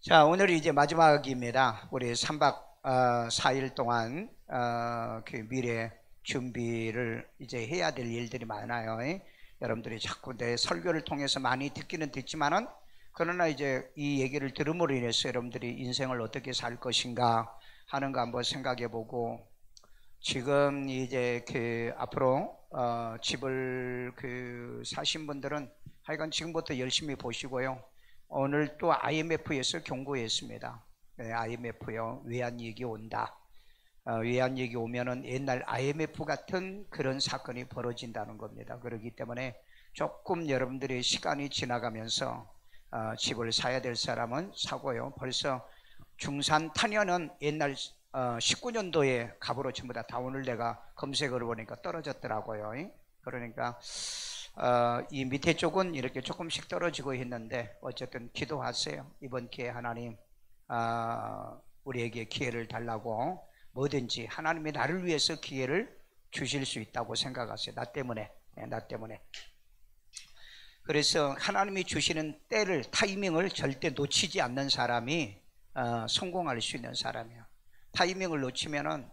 자, 오늘이 이제 마지막입니다. 우리 3박 4일 동안 그 미래 준비를 이제 해야 될 일들이 많아요. 여러분들이 자꾸 내 설교를 통해서 많이 듣기는 듣지만은, 그러나 이제 이 얘기를 들음으로 인해서 여러분들이 인생을 어떻게 살 것인가 하는 거 한번 생각해 보고, 지금 이제 그 앞으로 집을 사신 분들은 하여간 지금부터 열심히 보시고요. 오늘 또 IMF에서 경고했습니다. 네, IMF요. 외환위기 온다. 외환위기 오면은 옛날 IMF 같은 그런 사건이 벌어진다는 겁니다. 그렇기 때문에 조금 여러분들이 시간이 지나가면서 집을 사야 될 사람은 사고요. 벌써 중산 탄현은 옛날 19년도에 값으로 전부 다 오늘 내가 검색을 보니까 떨어졌더라고요. 그러니까 이 밑에 쪽은 이렇게 조금씩 떨어지고 있는데, 어쨌든 기도하세요. 이번 기회에 하나님 우리에게 기회를 달라고, 뭐든지 하나님이 나를 위해서 기회를 주실 수 있다고 생각하세요. 나 때문에. 그래서 하나님이 주시는 때를, 타이밍을 절대 놓치지 않는 사람이 성공할 수 있는 사람이야. 타이밍을 놓치면은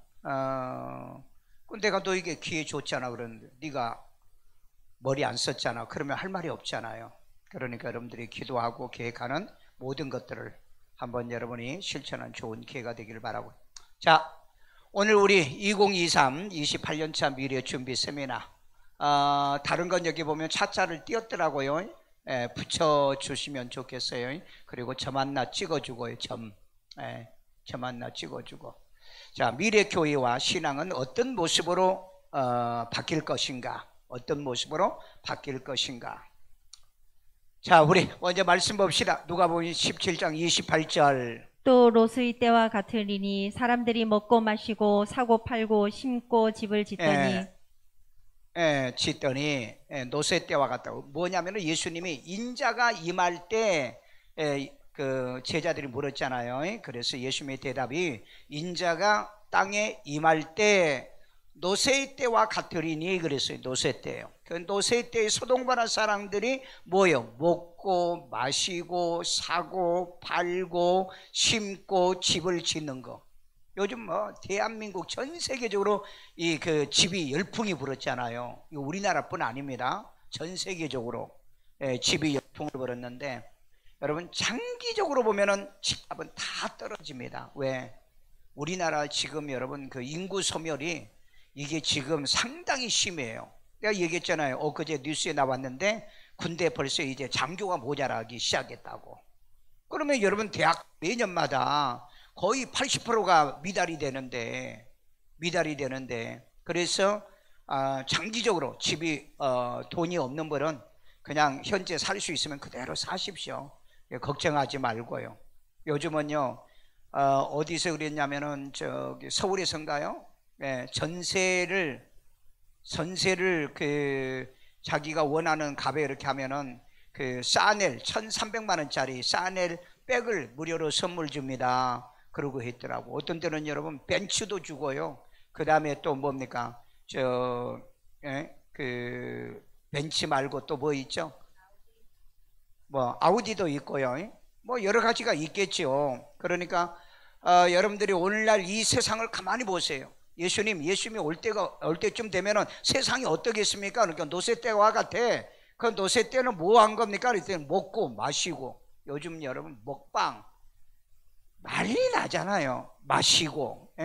내가 너에게 기회 줬잖아. 그러는데 네가 머리 안 썼잖아. 그러면 할 말이 없잖아요. 그러니까 여러분들이 기도하고 계획하는 모든 것들을 한번 여러분이 실천한 좋은 기회가 되기를 바라고. 자, 오늘 우리 2023 28년차 미래 준비 세미나, 다른 건 여기 보면 차자를 띄었더라고요. 붙여주시면 좋겠어요. 그리고 점 하나 찍어주고요. 점 하나 찍어주고. 자, 미래 교회와 신앙은 어떤 모습으로 바뀔 것인가? 어떤 모습으로 바뀔 것인가? 자, 우리 먼저 말씀 봅시다. 누가복음 17장 28절. 또 롯의 때와 같으리니 사람들이 먹고 마시고 사고 팔고 심고 집을 짓더니 노새 때와 같다고. 뭐냐면은 예수님이 인자가 임할 때 그 제자들이 물었잖아요. 그래서 예수님의 대답이 인자가 땅에 임할 때 노새 때와 같으리니 그랬어요. 노새 때요. 그 노새 때에 소동반한 사람들이 뭐요? 먹고 마시고 사고 팔고 심고 집을 짓는 거. 요즘 뭐 대한민국 전 세계적으로 이 그 집이 열풍이 불었잖아요. 이거 우리나라뿐 아닙니다. 전 세계적으로 집이 열풍을 불었는데, 여러분 장기적으로 보면은 집값은 다 떨어집니다. 왜? 우리나라 지금 여러분 그 인구 소멸이 이게 지금 상당히 심해요. 내가 얘기했잖아요. 엊그제 뉴스에 나왔는데 군대 벌써 이제 장교가 모자라기 시작했다고. 그러면 여러분 대학 매년마다 거의 80%가 미달이 되는데 그래서 장기적으로 집이 돈이 없는 분은 그냥 현재 살 수 있으면 그대로 사십시오. 걱정하지 말고요. 요즘은요 어디서 그랬냐면은 저기 서울에서인가요? 전세를 그 자기가 원하는 값에 이렇게 하면은 그 싸넬 1,300만 원짜리 싸넬 백을 무료로 선물 줍니다. 그러고 했더라고. 어떤 때는 여러분 벤츠도 주고요. 그 다음에 또 뭡니까? 그 벤츠 말고 또 뭐 있죠? 뭐 아우디도 있고요. 뭐 여러 가지가 있겠죠. 그러니까 여러분들이 오늘날 이 세상을 가만히 보세요. 예수님이 올 때쯤 되면은 세상이 어떻겠습니까? 그러니까 노새 때와 같아. 그 노새 때는 뭐 한 겁니까? 그랬더니 먹고 마시고. 요즘 여러분 먹방 난리 나잖아요. 마시고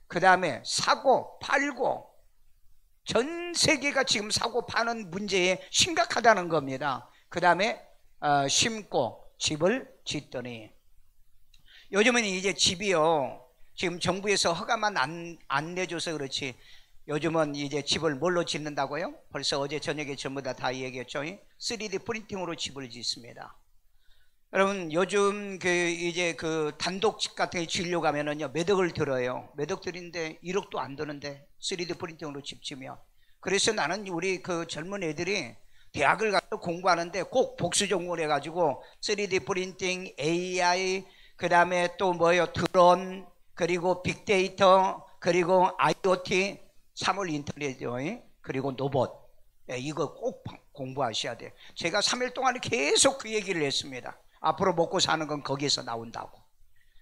그 다음에 사고 팔고. 전 세계가 지금 사고 파는 문제에 심각하다는 겁니다. 그 다음에 심고 집을 짓더니. 요즘은 이제 집이요, 지금 정부에서 허가만 안 내줘서 그렇지, 요즘은 이제 집을 뭘로 짓는다고요? 벌써 어제 저녁에 전부 다 얘기했죠. 3D 프린팅으로 집을 짓습니다. 여러분 요즘 이제 단독집 같은 게 지으려고 하면은요 몇 억을 들어요. 몇 억 들인데 1억도 안 드는데 3D 프린팅으로 집 지으면. 그래서 나는 우리 그 젊은 애들이 대학을 가서 공부하는데 꼭 복수 전공을 해가지고 3D 프린팅, AI, 그 다음에 또 뭐요? 드론, 그리고 빅데이터, 그리고 IoT, 3월 인터넷이요, 그리고 로봇. 이거 꼭 공부하셔야 돼요. 제가 3일 동안 계속 그 얘기를 했습니다. 앞으로 먹고 사는 건 거기에서 나온다고.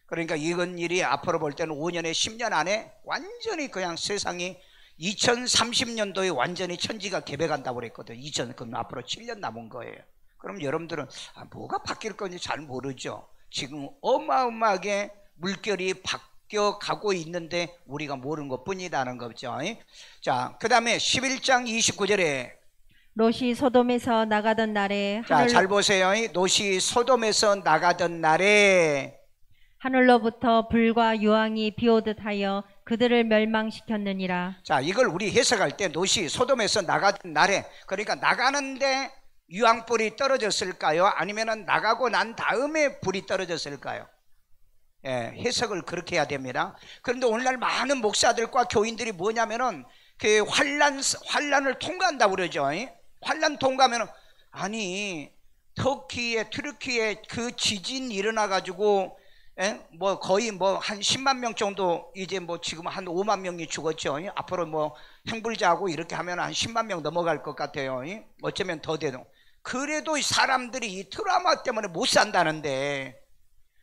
그러니까 이건 일이 앞으로 볼 때는 5년에 10년 안에 완전히 그냥 세상이 2030년도에 완전히 천지가 개벽한다고 그랬거든. 그럼 앞으로 7년 남은 거예요. 그럼 여러분들은 뭐가 바뀔 건지 잘 모르죠. 지금 어마어마하게 물결이 바뀌어가고 있는데 우리가 모르는 것뿐이라는 거죠. 자, 그 다음에 11장 29절에 롯이 소돔에서 나가던 날에 자, 잘 보세요. 롯이 소돔에서 나가던 날에 하늘로부터 불과 유황이 비오듯 하여 그들을 멸망시켰느니라. 자, 이걸 우리 해석할 때 롯이 소돔에서 나가던 날에, 그러니까 나가는데 유황불이 떨어졌을까요? 아니면 나가고 난 다음에 불이 떨어졌을까요? 예, 해석을 그렇게 해야 됩니다. 그런데 오늘날 많은 목사들과 교인들이 뭐냐면은 그 환란을 통과한다고 그러죠. 환란 통과하면은 아니 튀르키예 그 지진 일어나 가지고 뭐 거의 뭐 한 10만 명 정도, 이제 뭐 지금 한 5만 명이 죽었죠. 앞으로 뭐 행불자하고 이렇게 하면 한 10만 명 넘어갈 것 같아요. 어쩌면 더 되도. 그래도 사람들이 이 트라우마 때문에 못 산다는데,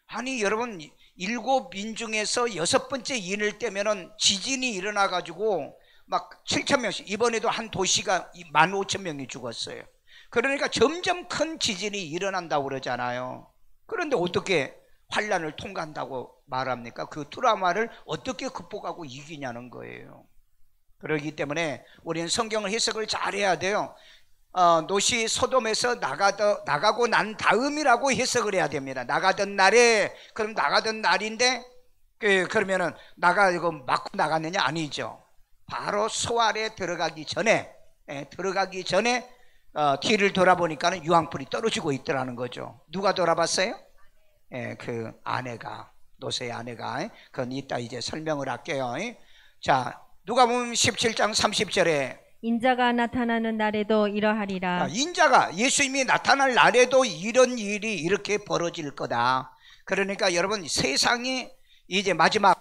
아니 여러분 7인 중에서 6번째 인을 떼면은 지진이 일어나 가지고 막 7천 명씩, 이번에도 한 도시가 15,000명이 죽었어요. 그러니까 점점 큰 지진이 일어난다고 그러잖아요. 그런데 어떻게 환란을 통과한다고 말합니까? 그 트라우마를 어떻게 극복하고 이기냐는 거예요. 그렇기 때문에 우리는 성경을 해석을 잘해야 돼요. 롯이 소돔에서 나가고 난 다음이라고 해석을 해야 됩니다. 나가던 날에, 그럼 나가던 날인데 그러면은 이거 맞고 나갔느냐? 아니죠. 바로 소알에 들어가기 전에 뒤를 돌아보니까는 유황불이 떨어지고 있더라는 거죠. 누가 돌아봤어요? 그 아내가, 롯의 아내가. 그건 이따 이제 설명을 할게요. 자, 누가복음 17장 30절에 인자가 나타나는 날에도 이러하리라. 인자가, 예수님이 나타날 날에도 이런 일이 이렇게 벌어질 거다. 그러니까 여러분, 세상이 이제 마지막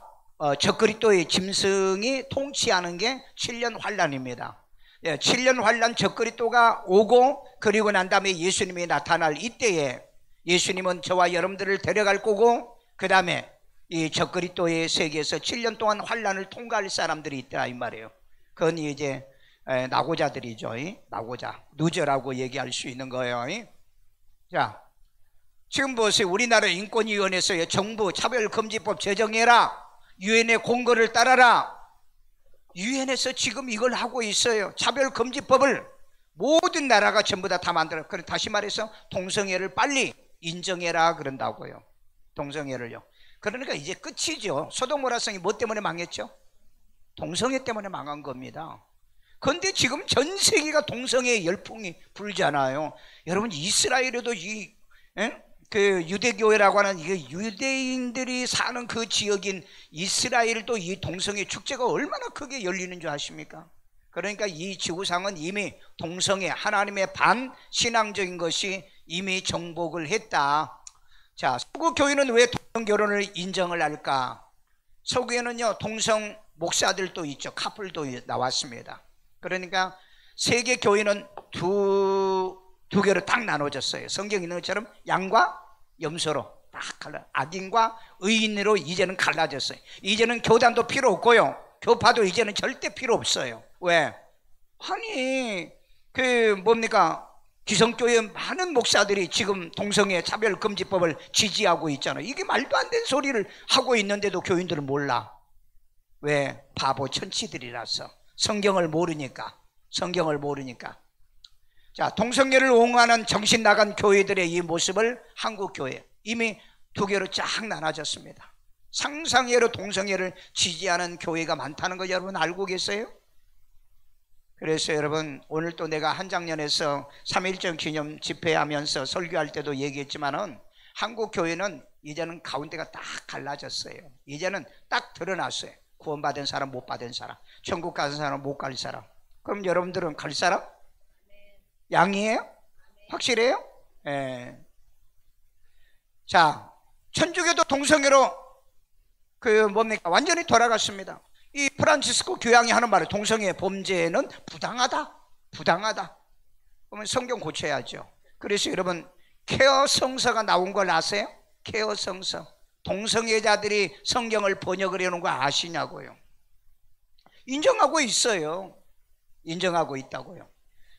적그리스도의 짐승이 통치하는 게 7년 환란입니다. 7년 환란 적그리스도가 오고, 그리고 난 다음에 예수님이 나타날 이때에 예수님은 저와 여러분들을 데려갈 거고, 그 다음에 이 적그리스도의 세계에서 7년 동안 환란을 통과할 사람들이 있다 이 말이에요. 그건 이제 낙오자들이죠. 낙오자, 루저라고 얘기할 수 있는 거예요. 자, 지금 보세요. 우리나라 인권위원회에서 정부 차별금지법 제정해라, 유엔의 공고를 따라라. 유엔에서 지금 이걸 하고 있어요. 차별금지법을 모든 나라가 전부 다 만들어. 그래, 다시 말해서 동성애를 빨리 인정해라 그런다고요. 동성애를요. 그러니까 이제 끝이죠. 소돔고라성이 뭐 때문에 망했죠? 동성애 때문에 망한 겁니다. 그런데 지금 전 세계가 동성애 열풍이 불잖아요. 여러분, 이스라엘에도 그 유대교회라고 하는 이게 유대인들이 사는 그 지역인 이스라엘도 이 동성애 축제가 얼마나 크게 열리는 줄 아십니까? 그러니까 이 지구상은 이미 동성애, 하나님의 반신앙적인 것이 이미 정복을 했다. 자, 서구 교회는 왜 동성 결혼을 인정을 할까? 서구에는요, 동성 목사들도 있죠. 카플도 나왔습니다. 그러니까 세계 교회는 두 개로 딱 나눠졌어요. 성경에 있는 것처럼 양과 염소로 딱 갈라. 악인과 의인으로 이제는 갈라졌어요. 이제는 교단도 필요 없고요, 교파도 이제는 절대 필요 없어요. 왜? 아니 뭡니까? 기성교회 많은 목사들이 지금 동성애 차별금지법을 지지하고 있잖아요. 이게 말도 안 되는 소리를 하고 있는데도 교인들은 몰라. 왜? 바보 천치들이라서. 성경을 모르니까. 자, 동성애를 옹호하는 정신 나간 교회들의 이 모습을 한국교회 이미 두 개로 쫙 나눠졌습니다. 상상외로 동성애를 지지하는 교회가 많다는 거 여러분 알고 계세요? 그래서 여러분, 오늘 또 내가 한장년에서 3.1절 기념 집회하면서 설교할 때도 얘기했지만은 한국 교회는 이제는 가운데가 딱 갈라졌어요. 이제는 딱 드러났어요. 구원받은 사람, 못 받은 사람, 천국 가는 사람, 못 갈 사람. 그럼 여러분들은 갈 사람? 양이에요? 확실해요? 예. 자, 천주교도 동성애로 완전히 돌아갔습니다. 이 프란치스코 교황이 하는 말은 동성애 범죄는 부당하다. 그러면 성경 고쳐야죠. 그래서 여러분, 케어 성서가 나온 걸 아세요? 케어 성서. 동성애자들이 성경을 번역을 해놓은 거 아시냐고요. 인정하고 있어요. 인정하고 있다고요.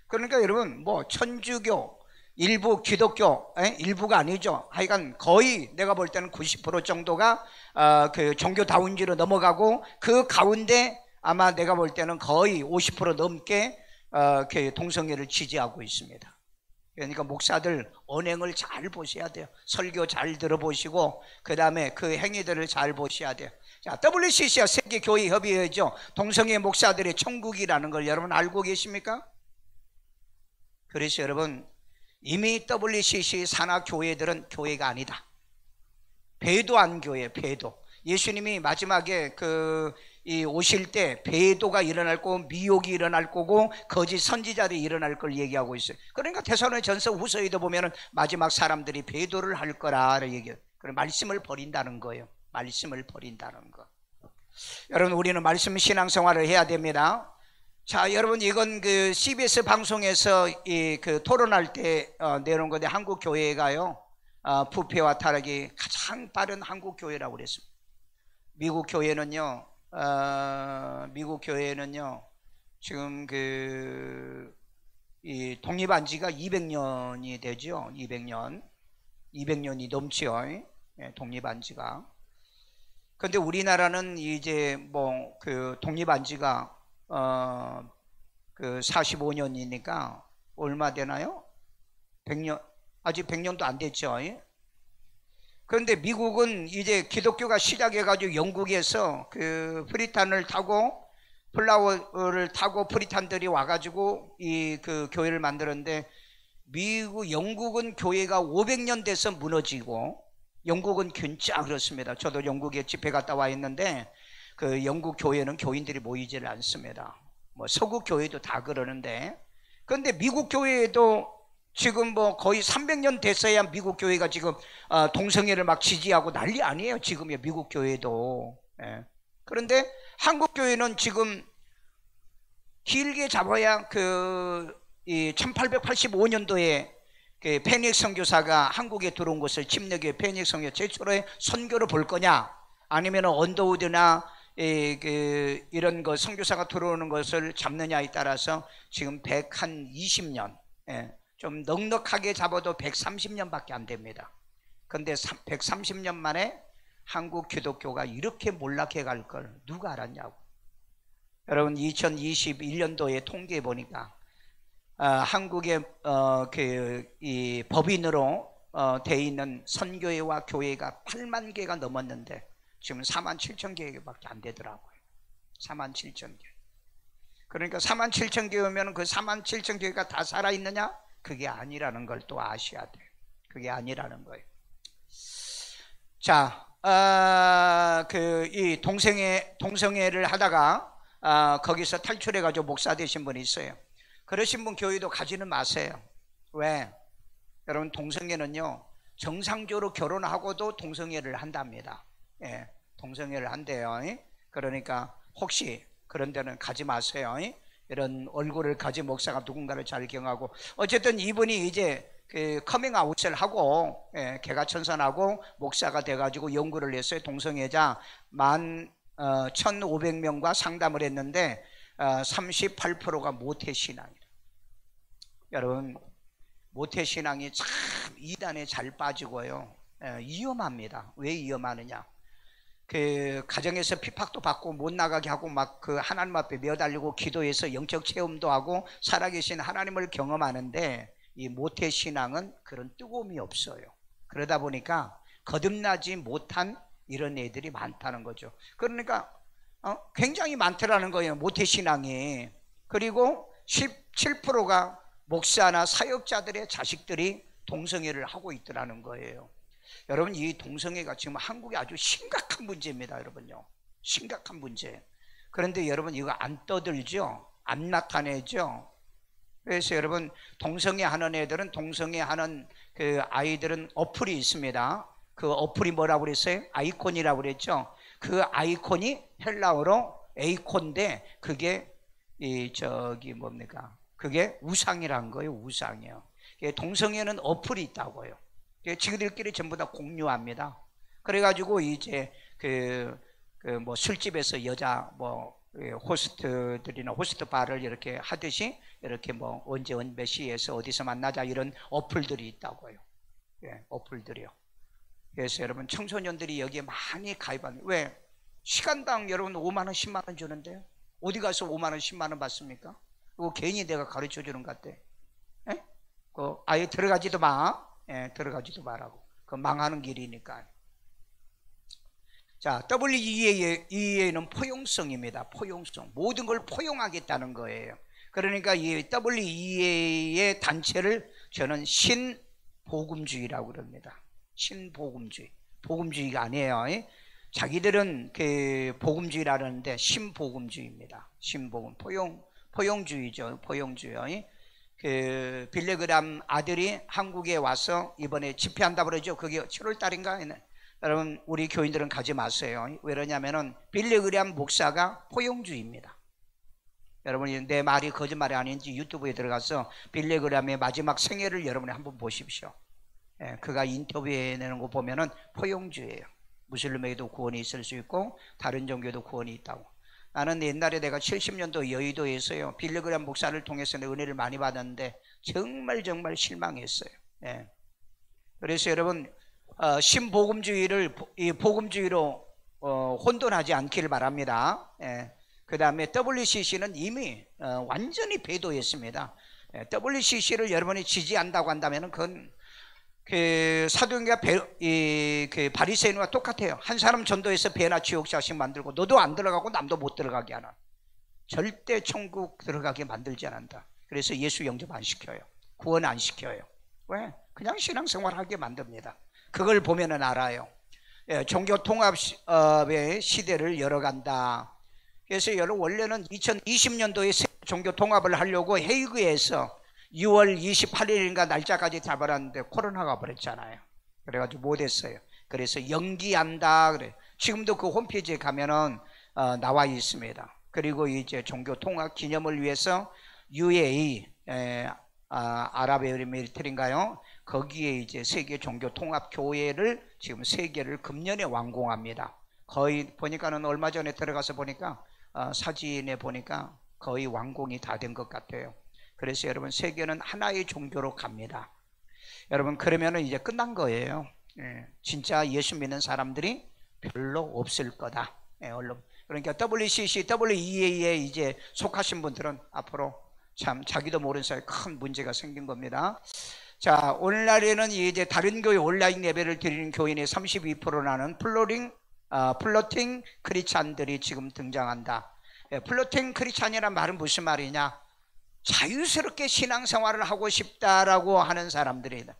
그러니까 여러분, 뭐 천주교, 일부 기독교, 일부가 아니죠. 하여간 거의 내가 볼 때는 90% 정도가 그 종교다운지로 넘어가고, 그 가운데 아마 내가 볼 때는 거의 50% 넘게 그 동성애를 지지하고 있습니다. 그러니까 목사들 언행을 잘 보셔야 돼요. 설교 잘 들어보시고, 그 다음에 그 행위들을 잘 보셔야 돼요. 자, WCC가 세계교회협의회죠. 동성애 목사들의 천국이라는 걸 여러분 알고 계십니까? 그래서 여러분, 이미 WCC 산하 교회들은 교회가 아니다. 배도한 교회, 배도. 예수님이 마지막에 이 오실 때 배도가 일어날 거고, 미혹이 일어날 거고, 거짓 선지자들이 일어날 걸 얘기하고 있어요. 그러니까 데살로니가전서 후서에도 보면은 마지막 사람들이 배도를 할 거라 얘기해요. 그럼 말씀을 버린다는 거예요. 말씀을 버린다는 거. 여러분, 우리는 말씀 신앙생활을 해야 됩니다. 자, 여러분, 이건 그 CBS 방송에서 그 토론할 때 내놓은 건데, 한국 교회가요, 부패와 타락이 가장 빠른 한국 교회라고 그랬습니다. 미국 교회는요, 지금 이 독립한 지가 200년이 되죠. 200년이 넘지요. 독립한 지가. 근데 우리나라는 이제 뭐 그 독립한 지가 그 45년이니까 얼마 되나요? 100년, 아직 100년도 안 됐죠. 그런데 미국은 이제 기독교가 시작해가지고 영국에서 그 프리탄을 타고, 플라워를 타고 프리탄들이 와가지고 그 교회를 만들었는데, 영국은 교회가 500년 돼서 무너지고, 영국은 진짜 그렇습니다. 저도 영국에 집회 갔다 와 있는데, 그 영국 교회는 교인들이 모이지를 않습니다. 뭐 서구 교회도 다 그러는데, 그런데 미국 교회에도 지금 뭐 거의 300년 됐어야 미국 교회가 지금 동성애를 막 지지하고 난리 아니에요. 지금의 미국 교회도. 그런데 한국 교회는 지금 길게 잡아야 이 1885년도에 그 페닉 선교사가 한국에 들어온 것을, 침례교회 페닉 선교 최초로의 선교를 볼 거냐, 아니면 언더우드나 이런 거 선교사가 들어오는 것을 잡느냐에 따라서 지금 120년, 좀 넉넉하게 잡아도 130년밖에 안 됩니다. 그런데 130년 만에 한국 기독교가 이렇게 몰락해 갈 걸 누가 알았냐고. 여러분, 2021년도에 통계해 보니까 한국의 이 법인으로 돼 있는 선교회와 교회가 8만 개가 넘었는데 지금 4만 7천 개밖에 안 되더라고요. 4만 7천 개. 그러니까 4만 7천 개면 그 4만 7천 개가 다 살아있느냐? 그게 아니라는 걸 또 아셔야 돼요. 그게 아니라는 거예요. 자, 이 동성애를 하다가 거기서 탈출해가지고 목사 되신 분이 있어요. 그러신 분 교회도 가지는 마세요. 왜? 여러분, 동성애는요, 정상적으로 결혼하고도 동성애를 한답니다. 동성애를 한대요. 그러니까 혹시 그런 데는 가지 마세요. 이런 얼굴을 가진 목사가 누군가를 잘 경하고, 어쨌든 이분이 이제 그 커밍아웃을 하고 개가천선하고 목사가 돼가지고 연구를 했어요. 동성애자 15,500명과 상담을 했는데 38%가 모태신앙이에요. 여러분, 모태신앙이 참 이단에 잘 빠지고요, 위험합니다. 왜 위험하느냐? 그 가정에서 핍박도 받고 못 나가게 하고 막 그 하나님 앞에 매달리고 기도해서 영적 체험도 하고 살아계신 하나님을 경험하는데, 이 모태신앙은 그런 뜨거움이 없어요. 그러다 보니까 거듭나지 못한 이런 애들이 많다는 거죠. 그러니까 굉장히 많더라는 거예요, 모태신앙이. 그리고 17%가 목사나 사역자들의 자식들이 동성애를 하고 있더라는 거예요. 여러분, 이 동성애가 지금 한국에 아주 심각한 문제입니다. 여러분요, 심각한 문제. 그런데 여러분, 이거 안 떠들죠? 안 나타내죠? 그래서 여러분, 동성애 하는 애들은, 동성애 하는 그 아이들은 어플이 있습니다. 그 어플이 뭐라고 그랬어요? 아이콘이라고 그랬죠? 그 아이콘이 헬라어로 에이콘인데, 그게 뭡니까? 그게 우상이란 거예요. 우상이요. 동성애는 어플이 있다고요. 지그들끼리 전부 다 공유합니다. 그래가지고 이제 뭐 술집에서 여자 뭐 호스트들이나 호스트 바를 이렇게 하듯이 이렇게 뭐 언제 몇 시에서 어디서 만나자 이런 어플들이 있다고요. 어플들이요. 그래서 여러분 청소년들이 여기에 많이 가입하는, 왜? 시간당 여러분 5만 원 10만 원 주는데요. 어디 가서 5만 원 10만 원 받습니까? 그거 괜히 내가 가르쳐 주는 것 같아. 아예 들어가지도 마. 들어가지도 말라고. 그 망하는 길이니까. 자, WEA는 포용성입니다. 포용성. 모든 걸 포용하겠다는 거예요. 그러니까 이 WEA의 단체를 저는 신복음주의라고 그럽니다. 신복음주의. 복음주의가 아니에요. 자기들은 그 복음주의라는데 신복음주의입니다. 신복음. 포용주의죠. 포용주의. 그 빌리그람 아들이 한국에 와서 이번에 집회한다고 그러죠. 그게 7월 달인가? 여러분 우리 교인들은 가지 마세요. 왜냐면은 빌리그람 목사가 포용주의입니다. 여러분이 내 말이 거짓말이 아닌지 유튜브에 들어가서 빌리그람의 마지막 생애를 여러분이 한번 보십시오. 그가 인터뷰해내는 거 보면은 포용주의예요. 무슬림에게도 구원이 있을 수 있고 다른 종교에도 구원이 있다고. 나는 옛날에 내가 70년도 여의도에서요 빌리그람 목사를 통해서 은혜를 많이 받았는데 정말 실망했어요. 그래서 여러분 신복음주의를 이 복음주의로 혼돈하지 않기를 바랍니다. 그 다음에 WCC는 이미 완전히 배도했습니다. WCC를 여러분이 지지한다고 한다면 그건 그 사도행전 그 바리새인과 똑같아요. 한 사람 전도해서 배나 지옥자식 만들고 너도 안 들어가고 남도 못 들어가게 하는, 절대 천국 들어가게 만들지 않는다. 그래서 예수 영접 안 시켜요. 구원 안 시켜요. 왜? 그냥 신앙생활 하게 만듭니다. 그걸 보면은 알아요. 종교 통합의 시대를 열어간다. 그래서 여러분 원래는 2020년도에 종교 통합을 하려고 헤이그에서 6월 28일인가 날짜까지 잡아놨는데 코로나가 버렸잖아요. 그래가지고 못했어요. 그래서 연기한다 그래. 지금도 그 홈페이지에 가면은 나와 있습니다. 그리고 이제 종교 통합 기념을 위해서 UAE 아랍에미리트인가요? 거기에 이제 세계 종교 통합 교회를 지금 3개를 금년에 완공합니다. 거의 보니까는 얼마 전에 들어가서 보니까 사진에 보니까 거의 완공이 다 된 것 같아요. 그래서 여러분 세계는 하나의 종교로 갑니다. 여러분 그러면은 이제 끝난 거예요. 진짜 예수 믿는 사람들이 별로 없을 거다. 그러니까 WCC, WEA에 이제 속하신 분들은 앞으로 참 자기도 모르는 사이에 큰 문제가 생긴 겁니다. 자, 오늘날에는 이제 다른 교회 온라인 예배를 드리는 교인의 32%라는 플로팅 크리스찬들이 지금 등장한다. 플로팅 크리스찬이란 말은 무슨 말이냐? 자유스럽게 신앙생활을 하고 싶다라고 하는 사람들이다.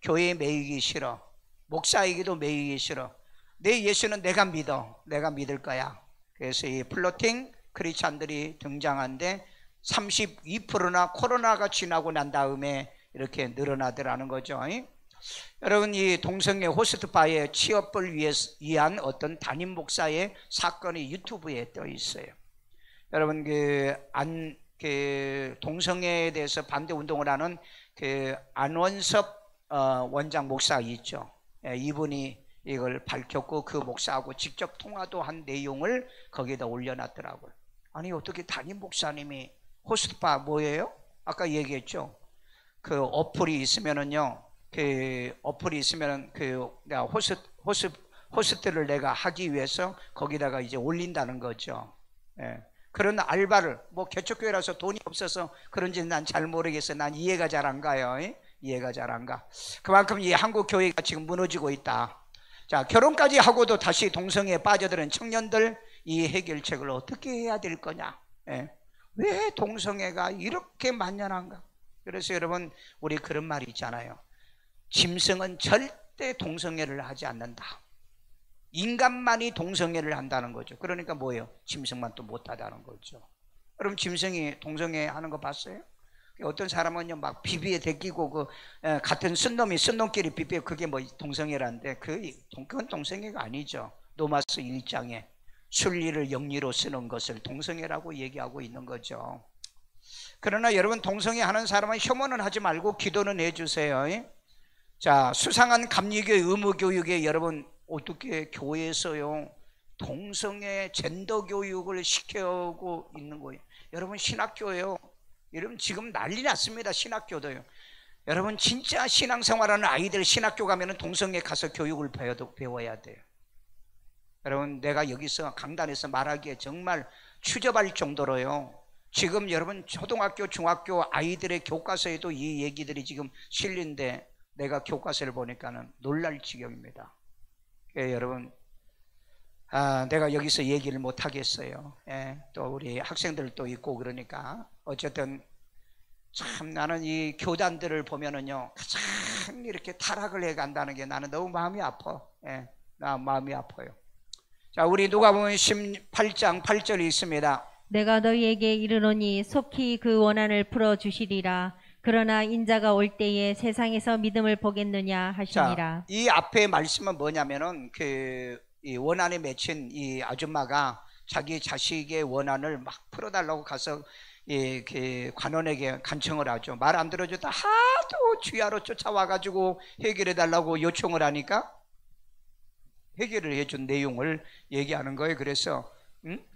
교회에 매이기 싫어. 목사에게도 매이기 싫어. 내 예수는 내가 믿어. 내가 믿을 거야. 그래서 이 플로팅 크리스찬들이 등장한데 32%나 코로나가 지나고 난 다음에 이렇게 늘어나더라는 거죠. 여러분 이 동성애 호스트바의 취업을 위한 어떤 담임 목사의 사건이 유튜브에 떠 있어요. 여러분 그 동성애에 대해서 반대 운동을 하는 그 안원섭 원장 목사 있죠. 이분이 이걸 밝혔고 그 목사하고 직접 통화도 한 내용을 거기에다 올려놨더라고요. 아니 어떻게 담임 목사님이 호스트바 뭐예요? 아까 얘기했죠. 그 어플이 있으면은요. 그 어플이 있으면은 그 내가 호스트를 내가 하기 위해서 거기다가 이제 올린다는 거죠. 그런 알바를 뭐 개척교회라서 돈이 없어서 그런지 난 잘 모르겠어요. 난 이해가 잘 안 가요. 이해가 잘 안 가. 그만큼 이 한국 교회가 지금 무너지고 있다. 자, 결혼까지 하고도 다시 동성애에 빠져드는 청년들 이 해결책을 어떻게 해야 될 거냐? 왜 동성애가 이렇게 만연한가? 그래서 여러분 우리 그런 말이 있잖아요. 짐승은 절대 동성애를 하지 않는다. 인간만이 동성애를 한다는 거죠. 그러니까 뭐예요? 짐승만 또 못하다는 거죠. 여러분 짐승이 동성애 하는 거 봤어요? 어떤 사람은요 막 비비에 데끼고 그 같은 쓴놈이 쓴놈끼리 비비에 그게 뭐 동성애라는데 그건 동성애가 아니죠. 로마서 1장에 순리를 영리로 쓰는 것을 동성애라고 얘기하고 있는 거죠. 그러나 여러분 동성애 하는 사람은 혐오는 하지 말고 기도는 해주세요. 자, 수상한 감리교회 의무교육에 여러분 어떻게 교회에서요 동성애 젠더 교육을 시켜오고 있는 거예요. 여러분 신학교예요. 여러분 지금 난리 났습니다. 신학교도요. 여러분 진짜 신앙생활하는 아이들 신학교 가면은 동성애 가서 교육을 배워야 돼요. 여러분 내가 여기서 강단에서 말하기에 정말 추접할 정도로요. 지금 여러분 초등학교 중학교 아이들의 교과서에도 이 얘기들이 지금 실린데 내가 교과서를 보니까는 놀랄 지경입니다. 여러분 내가 여기서 얘기를 못 하겠어요. 또 우리 학생들도 있고 그러니까 어쨌든 참 나는 이 교단들을 보면은요 가장 이렇게 타락을 해 간다는 게 나는 너무 마음이 아파. 나 마음이 아파요. 자, 우리 누가복음 18장 8절이 있습니다. 내가 너희에게 이르노니 속히 그 원한을 풀어 주시리라. 그러나 인자가 올 때에 세상에서 믿음을 보겠느냐 하시니라. 자, 이 앞에 말씀은 뭐냐면은 이 원한에 맺힌 이 아줌마가 자기 자식의 원한을 막 풀어달라고 가서 그 관원에게 간청을 하죠. 말 안 들어주다 하도 주야로 쫓아와가지고 해결해달라고 요청을 하니까 해결을 해준 내용을 얘기하는 거예요. 그래서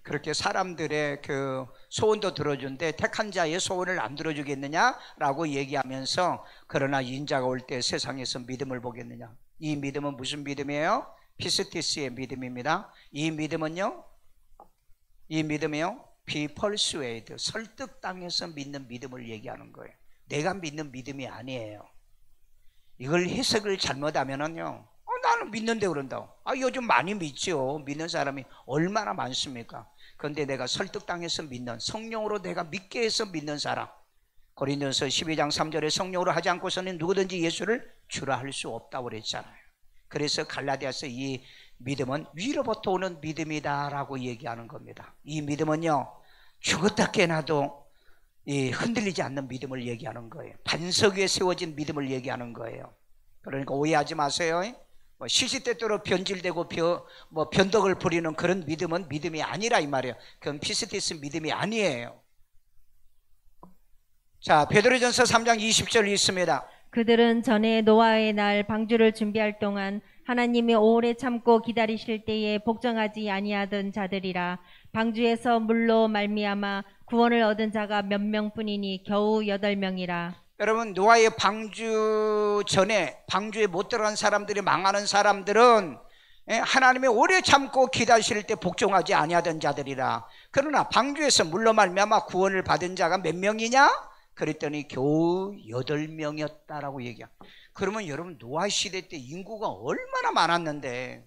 그렇게 사람들의 그 소원도 들어준데 택한 자의 소원을 안 들어주겠느냐라고 얘기하면서 그러나 인자가 올 때 세상에서 믿음을 보겠느냐. 이 믿음은 무슨 믿음이에요? 피스티스의 믿음입니다. 이 믿음은요 be persuaded, 설득당해서 믿는 믿음을 얘기하는 거예요. 내가 믿는 믿음이 아니에요. 이걸 해석을 잘못하면은요 나는 믿는데 그런다고. 요즘 많이 믿죠. 믿는 사람이 얼마나 많습니까? 그런데 내가 설득당해서 믿는, 성령으로 내가 믿게 해서 믿는 사람. 고린도서 12장 3절에 성령으로 하지 않고서는 누구든지 예수를 주라 할 수 없다고 그랬잖아요. 그래서 갈라디아서 이 믿음은 위로부터 오는 믿음이다라고 얘기하는 겁니다. 이 믿음은요 죽었다 깨나도 흔들리지 않는 믿음을 얘기하는 거예요. 반석 위에 세워진 믿음을 얘기하는 거예요. 그러니까 오해하지 마세요. 시시때때로 변질되고 변덕을 부리는 그런 믿음은 믿음이 아니라 이 말이에요. 그건 피스티스 믿음이 아니에요. 자, 베드로전서 3장 20절이 있습니다. 그들은 전에 노아의 날 방주를 준비할 동안 하나님이 오래 참고 기다리실 때에 복종하지 아니하던 자들이라. 방주에서 물로 말미암아 구원을 얻은 자가 몇 명뿐이니 겨우 8명이라. 여러분 노아의 방주 전에 방주에 못 들어간 사람들이 망하는 사람들은 하나님이 오래 참고 기다리실 때 복종하지 아니하던 자들이라. 그러나 방주에서 물로 말미암아 구원을 받은 자가 몇 명이냐? 그랬더니 겨우 8명이었다라고 얘기합니다. 그러면 여러분 노아 시대 때 인구가 얼마나 많았는데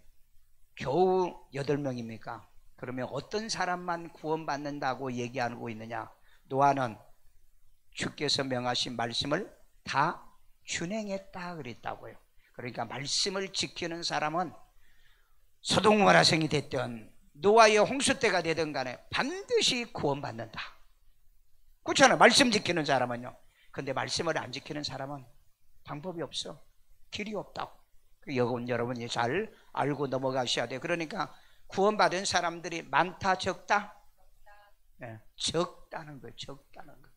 겨우 8명입니까? 그러면 어떤 사람만 구원받는다고 얘기하고 있느냐? 노아는 주께서 명하신 말씀을 다 준행했다 그랬다고요. 그러니까 말씀을 지키는 사람은 소돔 고모라성이 됐든 노아의 홍수 때가 되든 간에 반드시 구원받는다. 그렇잖아요. 말씀 지키는 사람은요. 근데 말씀을 안 지키는 사람은 방법이 없어. 길이 없다고. 이건 여러분이 잘 알고 넘어가셔야 돼요. 그러니까 구원받은 사람들이 많다 적다? 적다는 거예요. 적다는 거.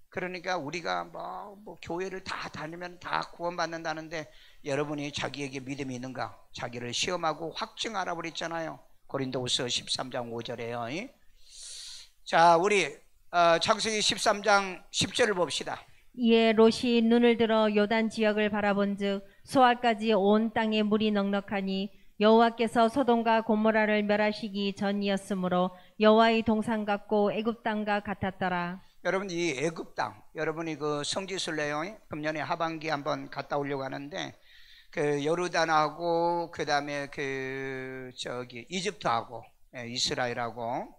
그러니까 우리가 뭐 교회를 다 다니면 다 구원받는다는데 여러분이 자기에게 믿음이 있는가? 자기를 시험하고 확증하라 그랬잖아요. 고린도후서 13장 5절에요. 자, 우리 창세기 13장 10절을 봅시다. 이에 롯이 눈을 들어 요단 지역을 바라본즉 소알까지 온 땅에 물이 넉넉하니 여호와께서 소돔과 고모라를 멸하시기 전이었으므로 여호와의 동산 같고 애굽 땅과 같았더라. 여러분 이 애굽 땅, 여러분이 그 성지순례요 금년에 하반기 한번 갔다 오려고 하는데 그 요르단하고 그 다음에 이집트하고 이스라엘하고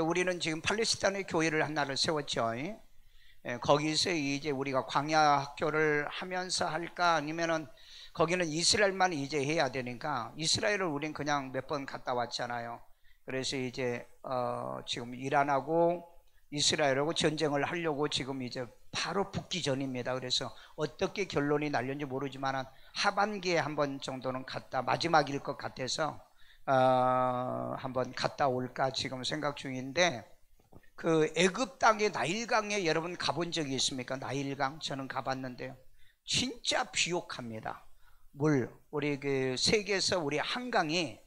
우리는 지금 팔레스타인의 교회를 하나를 세웠죠. 거기서 이제 우리가 광야 학교를 하면서 할까 아니면은 거기는 이스라엘만 이제 해야 되니까 이스라엘을 우린 그냥 몇 번 갔다 왔잖아요. 그래서 이제 지금 이란하고 이스라엘하고 전쟁을 하려고 지금 이제 바로 붙기 전입니다. 그래서 어떻게 결론이 날는지 모르지만 하반기에 한 번 정도는 갔다 마지막일 것 같아서 한번 갔다 올까 지금 생각 중인데 그 애굽 땅의 나일강에 여러분 가본 적이 있습니까? 나일강 저는 가봤는데요. 진짜 비옥합니다. 우리 그 세계에서 우리 한강이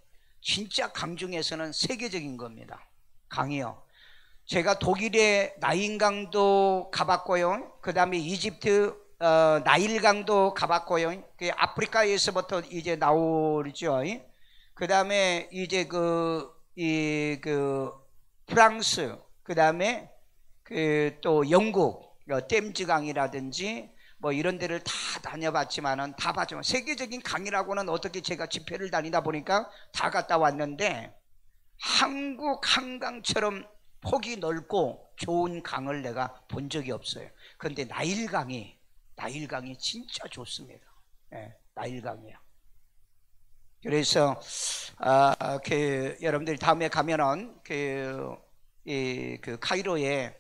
진짜 강 중에서는 세계적인 겁니다. 강이요. 제가 독일의 나인강도 가봤고요. 그 다음에 이집트 나일강도 가봤고요. 그 아프리카에서부터 이제 나오죠. 그 다음에 이제 그 프랑스, 그 다음에 또 영국 댐즈강이라든지 뭐 이런 데를 다 다녀봤지만은 다 봤지만 세계적인 강이라고는 어떻게 제가 집회를 다니다 보니까 다 갔다 왔는데 한국 한강처럼 폭이 넓고 좋은 강을 내가 본 적이 없어요. 그런데 나일강이 진짜 좋습니다. 네, 나일강이요. 그래서 여러분들이 다음에 가면은 카이로에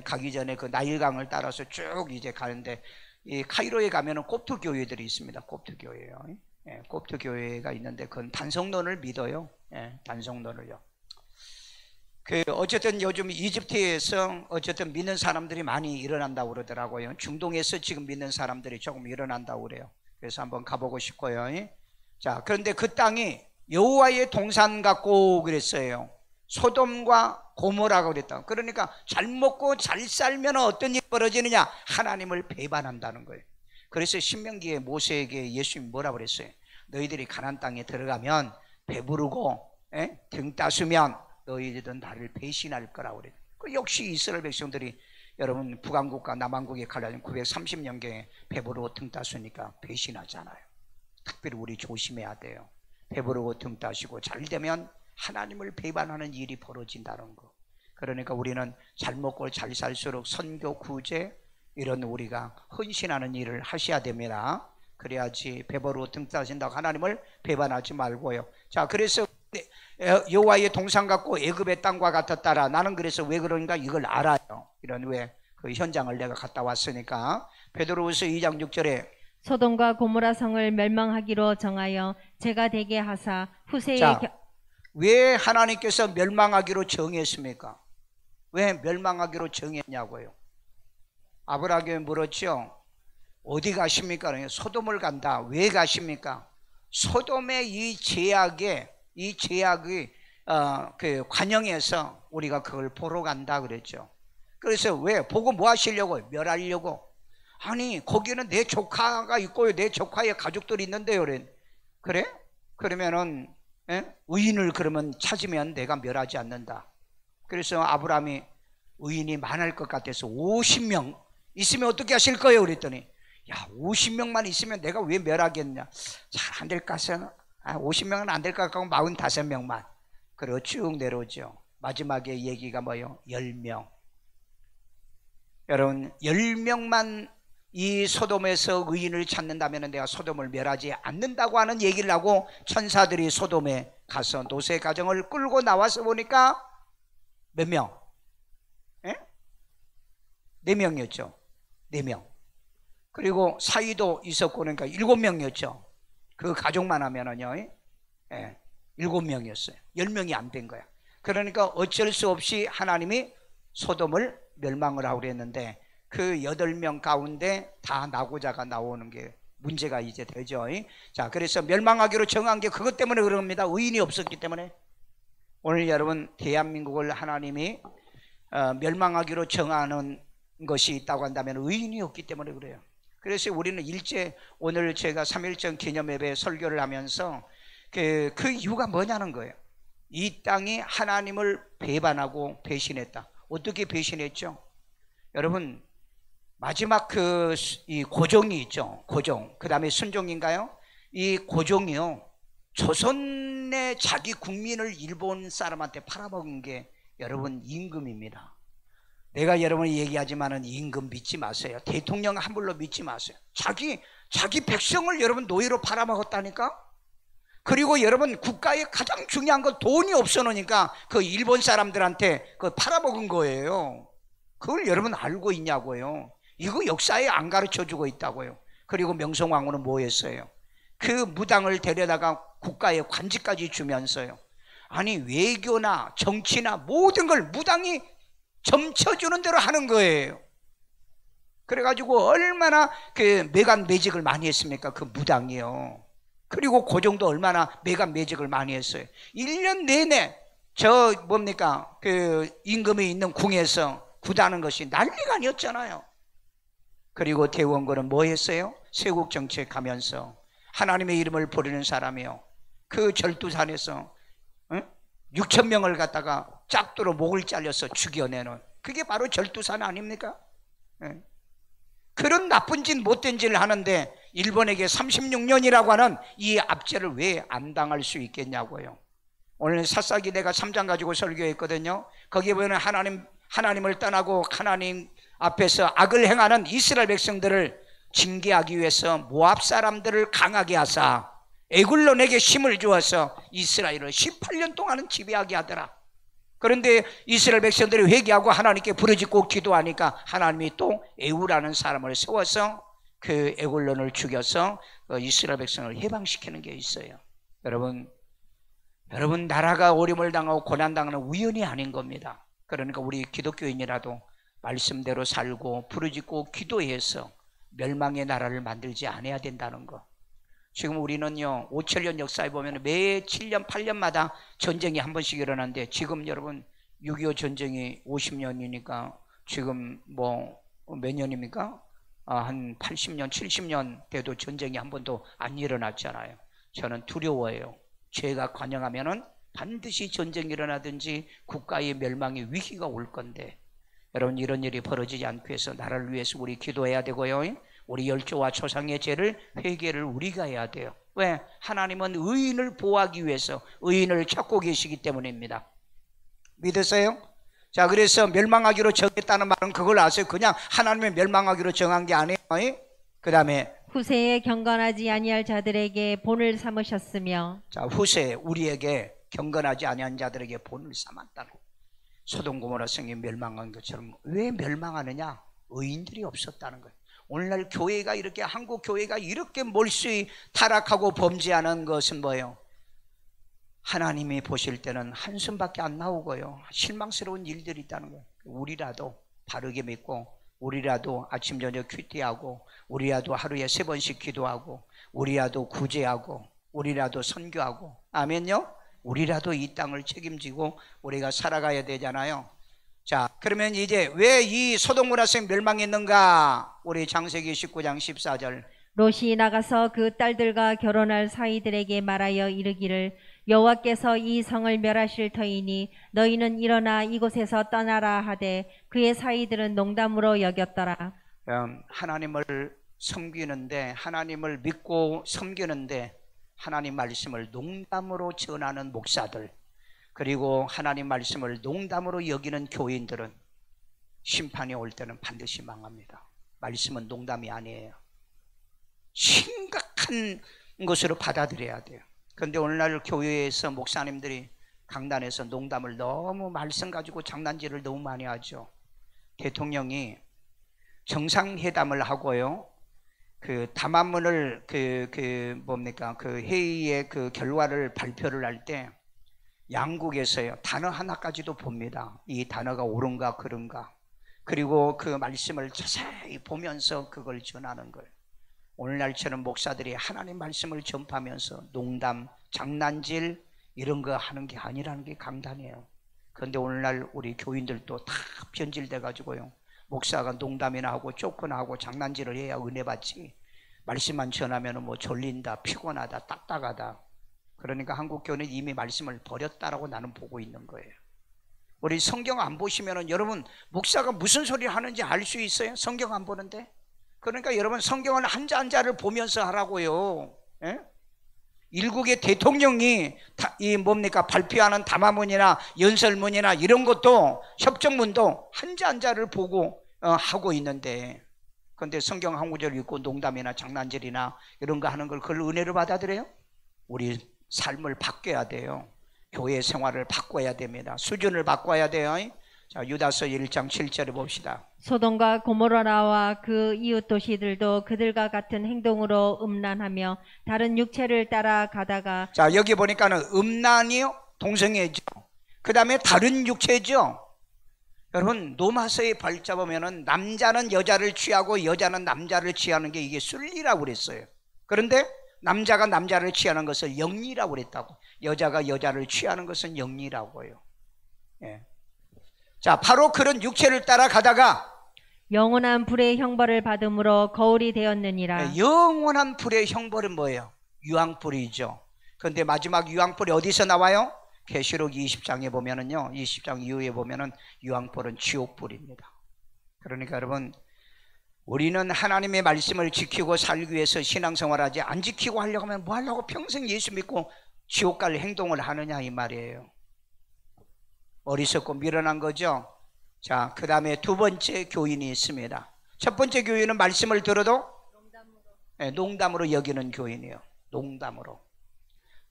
가기 전에 그 나일강을 따라서 쭉 이제 가는데 이 카이로에 가면은 콥트 교회들이 있습니다. 콥트 교회요. 콥트 교회가 있는데 그건 단성론을 믿어요. 단성론을요. 어쨌든 요즘 이집트에서 어쨌든 믿는 사람들이 많이 일어난다고 그러더라고요. 중동에서 지금 믿는 사람들이 조금 일어난다고 그래요. 그래서 한번 가보고 싶고요. 자, 그런데 그 땅이 여호와의 동산 같고 그랬어요. 소돔과 고모라고 그랬다. 그러니까 잘 먹고 잘 살면 어떤 일이 벌어지느냐? 하나님을 배반한다는 거예요. 그래서 신명기에 모세에게 예수님이 뭐라고 그랬어요? 너희들이 가나안 땅에 들어가면 배부르고 등 따수면 너희들은 나를 배신할 거라고 그래요. 역시 이스라엘 백성들이 여러분 북왕국과 남왕국에 갈라진 930년경에 배부르고 등 따수니까 배신하잖아요. 특별히 우리 조심해야 돼요. 배부르고 등 따시고 잘 되면 하나님을 배반하는 일이 벌어진다는 거. 그러니까 우리는 잘 먹고 잘 살수록 선교 구제 이런 우리가 헌신하는 일을 하셔야 됩니다. 그래야지 배부르고 등 따신다고 하나님을 배반하지 말고요. 자, 그래서 여호와의 동산 같고 애굽의 땅과 같았다라. 나는 그래서 왜 그런가 이걸 알아요. 이런 왜 그 현장을 내가 갔다 왔으니까. 베드로후서 2장 6절에 소돔과 고모라 성을 멸망하기로 정하여 제가 되게 하사 후세에 왜 하나님께서 멸망하기로 정했습니까? 왜 멸망하기로 정했냐고요. 아브라함이 물었죠. 어디 가십니까? 소돔을 간다. 왜 가십니까? 소돔의 이 제약이 그 관영에서 우리가 그걸 보러 간다 그랬죠. 그래서 왜 보고 뭐 하시려고? 멸하려고. 아니 거기는 내 조카가 있고요, 내 조카의 가족들이 있는데요. 그래? 그러면은 의인을 그러면 찾으면 내가 멸하지 않는다. 그래서 아브라함이 의인이 많을 것 같아서 50명 있으면 어떻게 하실 거예요? 그랬더니 야 50명만 있으면 내가 왜 멸하겠냐. 잘 안 될까 해서 50명은 안 될 것 같고 45명만. 그리고 쭉 내려오죠. 마지막에 얘기가 뭐예요? 10명. 여러분 10명만 이 소돔에서 의인을 찾는다면 내가 소돔을 멸하지 않는다고 하는 얘기를 하고 천사들이 소돔에 가서 노세 가정을 끌고 나와서 보니까 몇 명? 4명이었죠. 4명. 그리고 사이도 있었고 그러니까 7명이었죠. 그 가족만 하면은요 7명이었어요 10명이 안 된 거야. 그러니까 어쩔 수 없이 하나님이 소돔을 멸망을 하고 그랬는데 그 8명 가운데 다 나고자가 나오는 게 문제가 이제 되죠. 자, 그래서 멸망하기로 정한 게 그것 때문에 그런 겁니다. 의인이 없었기 때문에. 오늘 여러분 대한민국을 하나님이 멸망하기로 정하는 것이 있다고 한다면 의인이 없기 때문에 그래요. 그래서 우리는 오늘 제가 3.1절 기념예배 설교를 하면서 그 이유가 뭐냐는 거예요. 이 땅이 하나님을 배반하고 배신했다. 어떻게 배신했죠? 여러분 마지막 이 고종이 있죠. 고종. 그 다음에 순종인가요? 이 고종이요 조선의 자기 국민을 일본 사람한테 팔아먹은 게 여러분 임금입니다. 내가 여러분이 얘기하지만은 임금 믿지 마세요. 대통령 함부로 믿지 마세요. 자기 백성을 여러분 노예로 팔아먹었다니까. 그리고 여러분 국가의 가장 중요한 건 돈이 없어놓으니까 그 일본 사람들한테 그 팔아먹은 거예요. 그걸 여러분 알고 있냐고요. 이거 역사에 안 가르쳐주고 있다고요. 그리고 명성황후는 뭐 했어요? 그 무당을 데려다가 국가의 관직까지 주면서요 아니 외교나 정치나 모든 걸 무당이 점쳐주는 대로 하는 거예요. 그래가지고 얼마나 그 매간 매직을 많이 했습니까? 그 무당이요. 그리고 고종도 얼마나 매간 매직을 많이 했어요. 1년 내내 저 뭡니까? 그 임금이 있는 궁에서 구다는 것이 난리가 아니었잖아요. 그리고 대원군은 뭐 했어요? 세국 정치에 가면서 하나님의 이름을 부르는 사람이요. 그 절두산에서 6천 명을 갖다가 짝두로 목을 잘려서 죽여내는 그게 바로 절두산 아닙니까? 그런 나쁜 짓 못된 짓을 하는데 일본에게 36년이라고 하는 이 압제를 왜 안 당할 수 있겠냐고요. 오늘 사사기 내가 3장 가지고 설교했거든요. 거기에 보면 하나님을 떠나고 하나님 앞에서 악을 행하는 이스라엘 백성들을 징계하기 위해서 모압 사람들을 강하게 하사 에굴론에게 힘을 주어서 이스라엘을 18년 동안은 지배하게 하더라. 그런데 이스라엘 백성들이 회개하고 하나님께 부르짖고 기도하니까 하나님이 또 에우라는 사람을 세워서 그 에굴론을 죽여서 이스라엘 백성을 해방시키는 게 있어요. 여러분 나라가 어려움을 당하고 고난당하는 우연이 아닌 겁니다. 그러니까 우리 기독교인이라도 말씀대로 살고 부르짖고 기도해서 멸망의 나라를 만들지 않아야 된다는 거. 지금 우리는요 5천년 역사에 보면 매 7년 8년마다 전쟁이 한 번씩 일어나는데 지금 여러분 6.25 전쟁이 50년이니까 지금 뭐 몇 년입니까? 한 80년 70년 돼도 전쟁이 한 번도 안 일어났잖아요. 저는 두려워해요. 죄가 관영하면은 반드시 전쟁이 일어나든지 국가의 멸망의 위기가 올 건데 여러분 이런 일이 벌어지지 않기 위해서 나라를 위해서 우리 기도해야 되고요. 우리 열조와 조상의 죄를 회개를 우리가 해야 돼요. 왜? 하나님은 의인을 보호하기 위해서 의인을 찾고 계시기 때문입니다. 믿으세요? 자, 그래서 멸망하기로 정했다는 말은 그걸 아세요? 그냥 하나님의 멸망하기로 정한 게 아니에요. 그 다음에 후세에 경건하지 아니할 자들에게 본을 삼으셨으며 자, 후세 우리에게 경건하지 아니한 자들에게 본을 삼았다는 소돔 고모라 성이 멸망한 것처럼. 왜 멸망하느냐? 의인들이 없었다는 거예요. 오늘날 교회가 이렇게 한국 교회가 이렇게 몰수히 타락하고 범죄하는 것은 뭐예요? 하나님이 보실 때는 한숨밖에 안 나오고요. 실망스러운 일들이 있다는 거예요. 우리라도 바르게 믿고 우리라도 아침 저녁 큐티하고 우리라도 하루에 3번씩 기도하고 우리라도 구제하고 우리라도 선교하고 아멘요? 우리라도 이 땅을 책임지고 우리가 살아가야 되잖아요. 자, 그러면 이제 왜 이 소돔 고모라성 멸망했는가? 우리 창세기 19장 14절 롯이 나가서 그 딸들과 결혼할 사이들에게 말하여 이르기를 여호와께서 이 성을 멸하실 터이니 너희는 일어나 이곳에서 떠나라 하되 그의 사이들은 농담으로 여겼더라. 하나님을 섬기는데 하나님을 믿고 섬기는데 하나님 말씀을 농담으로 전하는 목사들 그리고 하나님 말씀을 농담으로 여기는 교인들은 심판이 올 때는 반드시 망합니다. 말씀은 농담이 아니에요. 심각한 것으로 받아들여야 돼요. 그런데 오늘날 교회에서 목사님들이 강단에서 농담을 너무 말씀 가지고 장난질을 너무 많이 하죠. 대통령이 정상회담을 하고요. 그 담화문을 그 회의의 그 결과를 발표를 할 때 양국에서요 단어 하나까지도 봅니다. 이 단어가 옳은가 그른가. 그리고 그 말씀을 자세히 보면서 그걸 전하는 거예요. 오늘날처럼 목사들이 하나님 말씀을 전파하면서 농담, 장난질 이런 거 하는 게 아니라는 게 강단이에요. 그런데 오늘날 우리 교인들도 다 변질돼 가지고요. 목사가 농담이나 하고 쪼거나 하고 장난질을 해야 은혜 받지. 말씀만 전하면 뭐 졸린다, 피곤하다, 딱딱하다. 그러니까 한국 교회는 이미 말씀을 버렸다라고 나는 보고 있는 거예요. 우리 성경 안 보시면은 여러분 목사가 무슨 소리를 하는지 알 수 있어요? 성경 안 보는데. 그러니까 여러분 성경을 한자 한자를 보면서 하라고요. 예? 일국의 대통령이 이 뭡니까 발표하는 담화문이나 연설문이나 이런 것도 협정문도 한자 한자를 보고 하고 있는데, 그런데 성경 한 구절 읽고 농담이나 장난질이나 이런 거 하는 걸 그걸 은혜로 받아들여요? 우리 삶을 바꿔야 돼요. 교회 생활을 바꿔야 됩니다. 수준을 바꿔야 돼요. 자, 유다서 1장 7절에 봅시다. 소돔과 고모라와 그 이웃 도시들도 그들과 같은 행동으로 음란하며 다른 육체를 따라 가다가. 자, 여기 보니까는 음란이요 동성애죠. 그 다음에 다른 육체죠. 여러분, 노마서에 발자보면은 남자는 여자를 취하고 여자는 남자를 취하는 게 이게 순리라고 그랬어요. 그런데 남자가 남자를 취하는 것을 영리라고 그랬다고. 여자가 여자를 취하는 것은 영리라고요. 예. 자, 바로 그런 육체를 따라가다가 영원한 불의 형벌을 받음으로 거울이 되었느니라. 영원한 불의 형벌은 뭐예요? 유황불이죠. 그런데 마지막 유황불이 어디서 나와요? 계시록 20장에 보면은요, 20장 이후에 보면은 유황불은 지옥불입니다. 그러니까 여러분, 우리는 하나님의 말씀을 지키고 살기 위해서 신앙생활하지, 안 지키고 하려고 하면 뭐 하려고 평생 예수 믿고 지옥 갈 행동을 하느냐 이 말이에요. 어리석고 미련한 거죠. 자, 그 다음에 두 번째 교인이 있습니다. 첫 번째 교인은 말씀을 들어도 농담으로 여기는 교인이에요. 농담으로.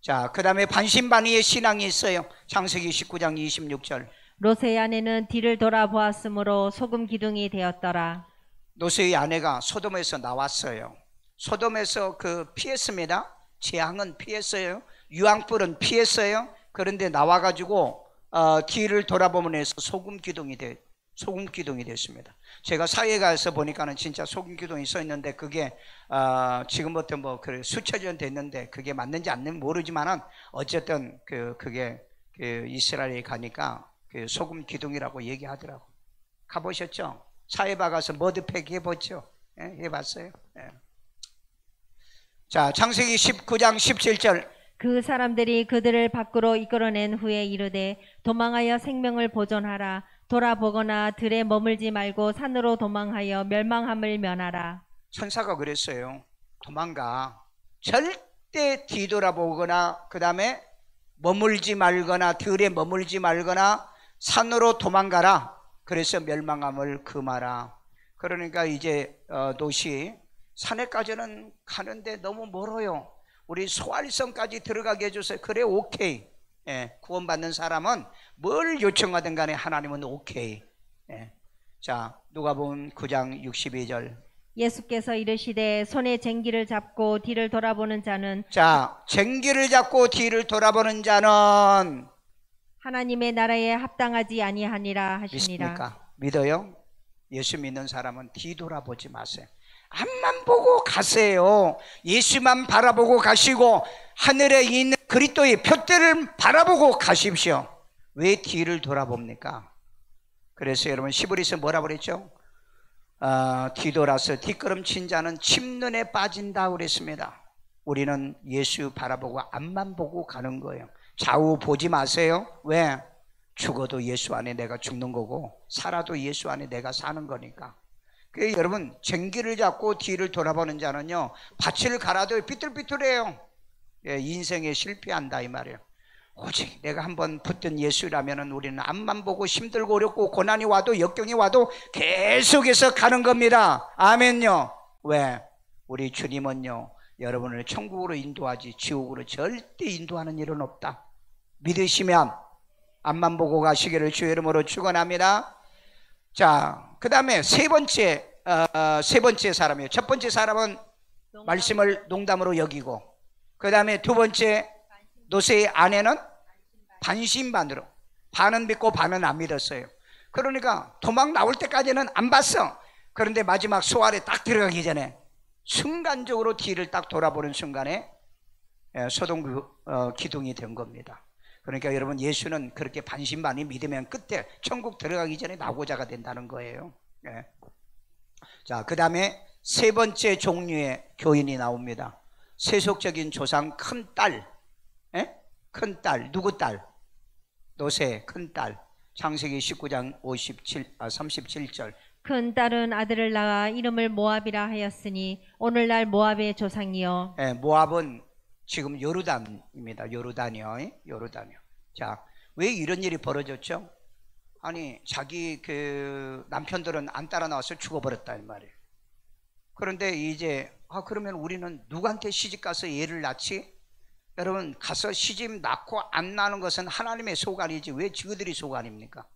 자, 그 다음에 반신반의의 신앙이 있어요. 창세기 19장 26절. 롯의 아내는 뒤를 돌아보았으므로 소금 기둥이 되었더라. 롯의 아내가 소돔에서 나왔어요. 소돔에서 피했습니다. 재앙은 피했어요. 유황불은 피했어요. 그런데 나와가지고 뒤를 돌아보면서 소금 기둥이 됐습니다. 제가 사회에 가서 보니까는 진짜 소금 기둥이 서 있는데 그게 지금부터 뭐 수천 년 됐는데 그게 맞는지 안 맞는지 모르지만은 어쨌든 그게 이스라엘에 가니까 소금 기둥이라고 얘기하더라고. 가보셨죠? 사회바 가서 머드팩 해보죠? 예? 해봤어요? 예. 자, 창세기 19장 17절. 그 사람들이 그들을 밖으로 이끌어낸 후에 이르되 도망하여 생명을 보존하라. 돌아보거나 들에 머물지 말고 산으로 도망하여 멸망함을 면하라. 천사가 그랬어요. 도망가. 절대 뒤돌아보거나 그 다음에 머물지 말거나 들에 머물지 말거나 산으로 도망가라. 그래서 멸망함을 금하라. 그러니까 이제 롯이 산에까지는 가는데 너무 멀어요. 우리 소알성까지 들어가게 해주세요. 그래, 오케이. 예, 구원받는 사람은 뭘 요청하든 간에 하나님은 오케이. 예. 자, 누가복음 9장 62절. 예수께서 이르시되 손에 쟁기를 잡고 뒤를 돌아보는 자는 자, 쟁기를 잡고 뒤를 돌아보는 자는 하나님의 나라에 합당하지 아니하니라 하시니라. 믿습니까? 믿어요? 예수 믿는 사람은 뒤돌아보지 마세요. 앞만 보고 가세요. 예수만 바라보고 가시고 하늘에 있는 그리스도의 표대를 바라보고 가십시오. 왜 뒤를 돌아봅니까? 그래서 여러분 시브리서 뭐라고 그랬죠? 뒤돌아서 뒷걸음친 자는 침눈에 빠진다 그랬습니다. 우리는 예수 바라보고 앞만 보고 가는 거예요. 좌우 보지 마세요. 왜? 죽어도 예수 안에 내가 죽는 거고 살아도 예수 안에 내가 사는 거니까. 그래서 여러분 쟁기를 잡고 뒤를 돌아보는 자는요 밭을 갈아도 삐뚤삐뚤해요. 예, 인생에 실패한다 이 말이에요. 오직 내가 한번 붙든 예수라면 우리는 앞만 보고 힘들고 어렵고 고난이 와도 역경이 와도 계속해서 가는 겁니다. 아멘요. 왜? 우리 주님은요 여러분을 천국으로 인도하지 지옥으로 절대 인도하는 일은 없다. 믿으시면 앞만 보고 가시기를 주의 이름으로 축원합니다. 자, 그 다음에 세 번째 사람이에요. 첫 번째 사람은 말씀을 농담으로 여기고, 그 다음에 두 번째 롯의 아내는 반신반으로, 반은 믿고 반은 안 믿었어요. 그러니까 도망 나올 때까지는 안 봤어. 그런데 마지막 소알에 딱 들어가기 전에 순간적으로 뒤를 딱 돌아보는 순간에 소돔 기둥이 된 겁니다. 그러니까 여러분 예수는 그렇게 반신반의 믿으면 끝에 천국 들어가기 전에 나고자가 된다는 거예요. 예. 자, 그 다음에 세 번째 종류의 교인이 나옵니다. 세속적인 조상 큰딸. 예? 큰딸, 누구 딸? 롯의 큰딸. 창세기 19장 37절. 큰 딸은 아들을 낳아 이름을 모압이라 하였으니 오늘날 모압의 조상이요. 예, 모압은 지금 요르단입니다. 요르단이요. 자, 왜 이런 일이 벌어졌죠? 아니, 자기 남편들은 안 따라 나와서 죽어버렸다 이 말이에요. 그런데 이제 그러면 우리는 누구한테 시집 가서 애를 낳지? 여러분, 가서 시집 낳고 안 낳는 것은 하나님의 소관이지 왜 지그들이 소관입니까?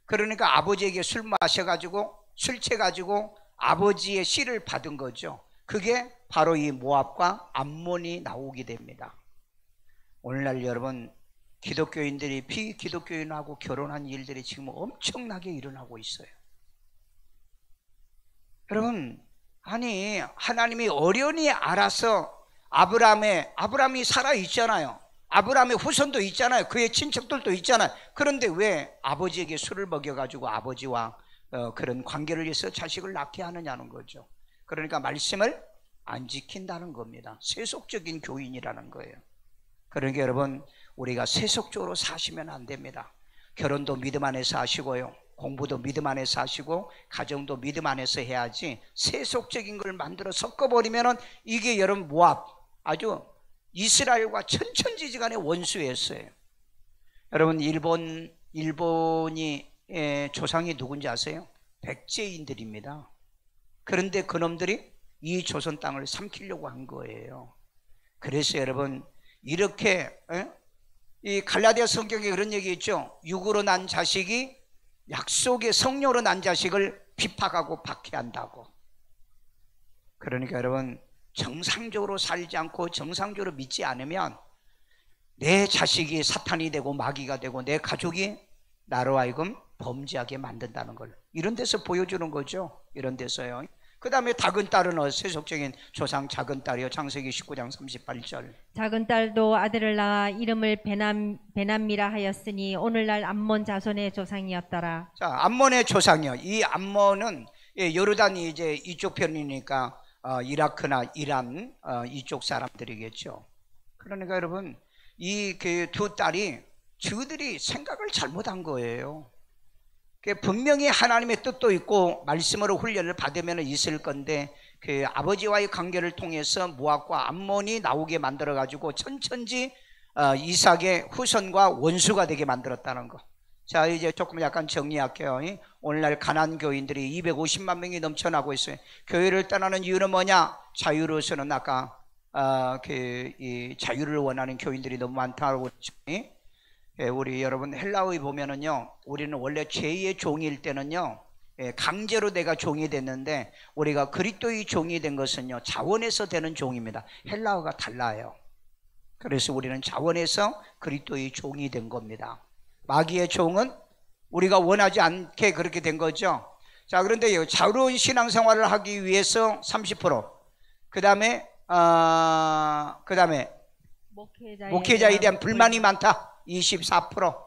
그러니까 아버지에게 술 마셔가지고 술 취해가지고 아버지의 씨를 받은 거죠. 그게 바로 이 모압과 암몬이 나오게 됩니다. 오늘날 여러분 기독교인들이 비기독교인하고 결혼한 일들이 지금 엄청나게 일어나고 있어요. 여러분, 아니 하나님이 어련히 알아서 아브라함이 살아 있잖아요. 아브라함의 후손도 있잖아요. 그의 친척들도 있잖아요. 그런데 왜 아버지에게 술을 먹여가지고 아버지와 그런 관계를 위해서 자식을 낳게 하느냐는 거죠. 그러니까 말씀을 안 지킨다는 겁니다. 세속적인 교인이라는 거예요. 그러니까 여러분, 우리가 세속적으로 사시면 안 됩니다. 결혼도 믿음 안에서 하시고요, 공부도 믿음 안에서 하시고, 가정도 믿음 안에서 해야지 세속적인 걸 만들어 섞어버리면 이게 여러분 모압, 아주 이스라엘과 천천지지간의 원수였어요. 여러분, 일본이 조상이 누군지 아세요? 백제인들입니다. 그런데 그놈들이 이 조선 땅을 삼키려고 한 거예요. 그래서 여러분, 이렇게 이 갈라디아 성경에 그런 얘기 있죠. 육으로 난 자식이 약속의 성령으로 난 자식을 핍박하고 박해한다고. 그러니까 여러분, 정상적으로 살지 않고 정상적으로 믿지 않으면 내 자식이 사탄이 되고 마귀가 되고 내 가족이 나로 하여금 범죄하게 만든다는 걸 이런 데서 보여주는 거죠. 이런 데서요. 그 다음에 작은 딸은 세속적인 조상 작은 딸이요. 창세기 19장 38절. 작은 딸도 아들을 낳아 이름을 베남미라 하였으니 오늘날 암몬 자손의 조상이었더라. 자, 암몬의 조상이요. 이 암몬은 요르단이 이제 이쪽 편이니까 이라크나 이란 이쪽 사람들이겠죠. 그러니까 여러분, 이 그 두 딸이 저들이 생각을 잘못한 거예요. 분명히 하나님의 뜻도 있고 말씀으로 훈련을 받으면 있을 건데 그 아버지와의 관계를 통해서 모압과 암몬이 나오게 만들어 가지고 천천지 이삭의 후손과 원수가 되게 만들었다는 거. 자, 이제 조금 약간 정리할게요. 오늘날 가난안 교인들이 250만 명이 넘쳐나고 있어요. 교회를 떠나는 이유는 뭐냐? 자유로서는 아까 이 자유를 원하는 교인들이 너무 많다고 했죠. 우리 여러분 헬라어에 보면은요, 우리는 원래 죄의 종일 때는요, 강제로 내가 종이 됐는데 우리가 그리스도의 종이 된 것은요, 자원에서 되는 종입니다. 헬라어가 달라요. 그래서 우리는 자원에서 그리스도의 종이 된 겁니다. 마귀의 종은 우리가 원하지 않게 그렇게 된 거죠. 자, 그런데 자유로운 신앙생활을 하기 위해서 30%, 그 다음에 목회자에 대한 불만이 많다. 24%.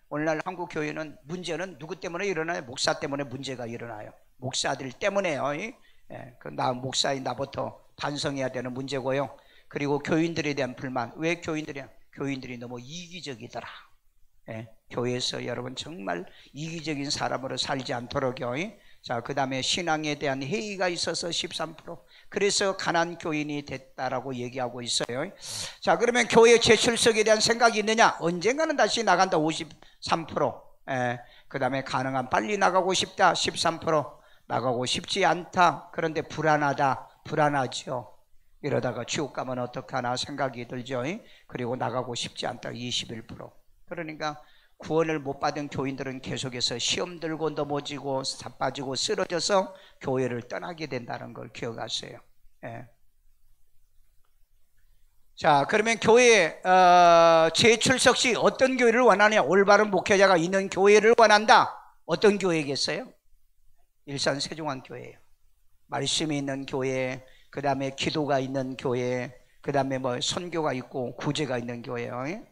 오늘날 한국 교회는 문제는 누구 때문에 일어나요? 목사 때문에 문제가 일어나요. 목사들 때문에요. 나 목사인 나부터 반성해야 되는 문제고요. 그리고 교인들에 대한 불만. 왜 교인들이 너무 이기적이더라. 교회에서 여러분 정말 이기적인 사람으로 살지 않도록요. 자, 그 다음에 신앙에 대한 회의가 있어서 13%. 그래서 가난 교인이 됐다라고 얘기하고 있어요. 자, 그러면 교회 재출석에 대한 생각이 있느냐? 언젠가는 다시 나간다. 53%. 그 다음에 가능한 빨리 나가고 싶다. 13%. 나가고 싶지 않다. 그런데 불안하죠. 이러다가 지옥 가면 어떡하나 생각이 들죠. 그리고 나가고 싶지 않다. 21%. 그러니까 구원을 못 받은 교인들은 계속해서 시험 들고 넘어지고 자빠지고 쓰러져서 교회를 떠나게 된다는 걸 기억하세요. 자, 그러면 교회 재출석 시 어떤 교회를 원하냐? 올바른 목회자가 있는 교회를 원한다. 어떤 교회겠어요? 일산 세종환 교회예요. 말씀이 있는 교회, 그 다음에 기도가 있는 교회, 그 다음에 뭐 선교가 있고 구제가 있는 교회예요.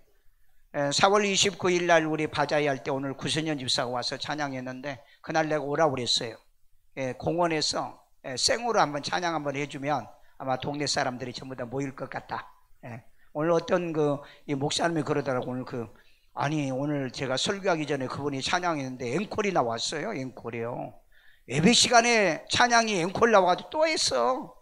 4월 29일 날 우리 바자회 할 때 오늘 구선현 집사가 와서 찬양했는데 그날 내가 오라고 그랬어요. 공원에서 생으로 한번 찬양 한번 해주면 아마 동네 사람들이 전부 다 모일 것 같다. 오늘 어떤 이 목사님이 그러더라고. 오늘 오늘 제가 설교하기 전에 그분이 찬양했는데 앵콜이 나왔어요. 앵콜이요. 예배 시간에 찬양이 앵콜 나와가지고 또 했어.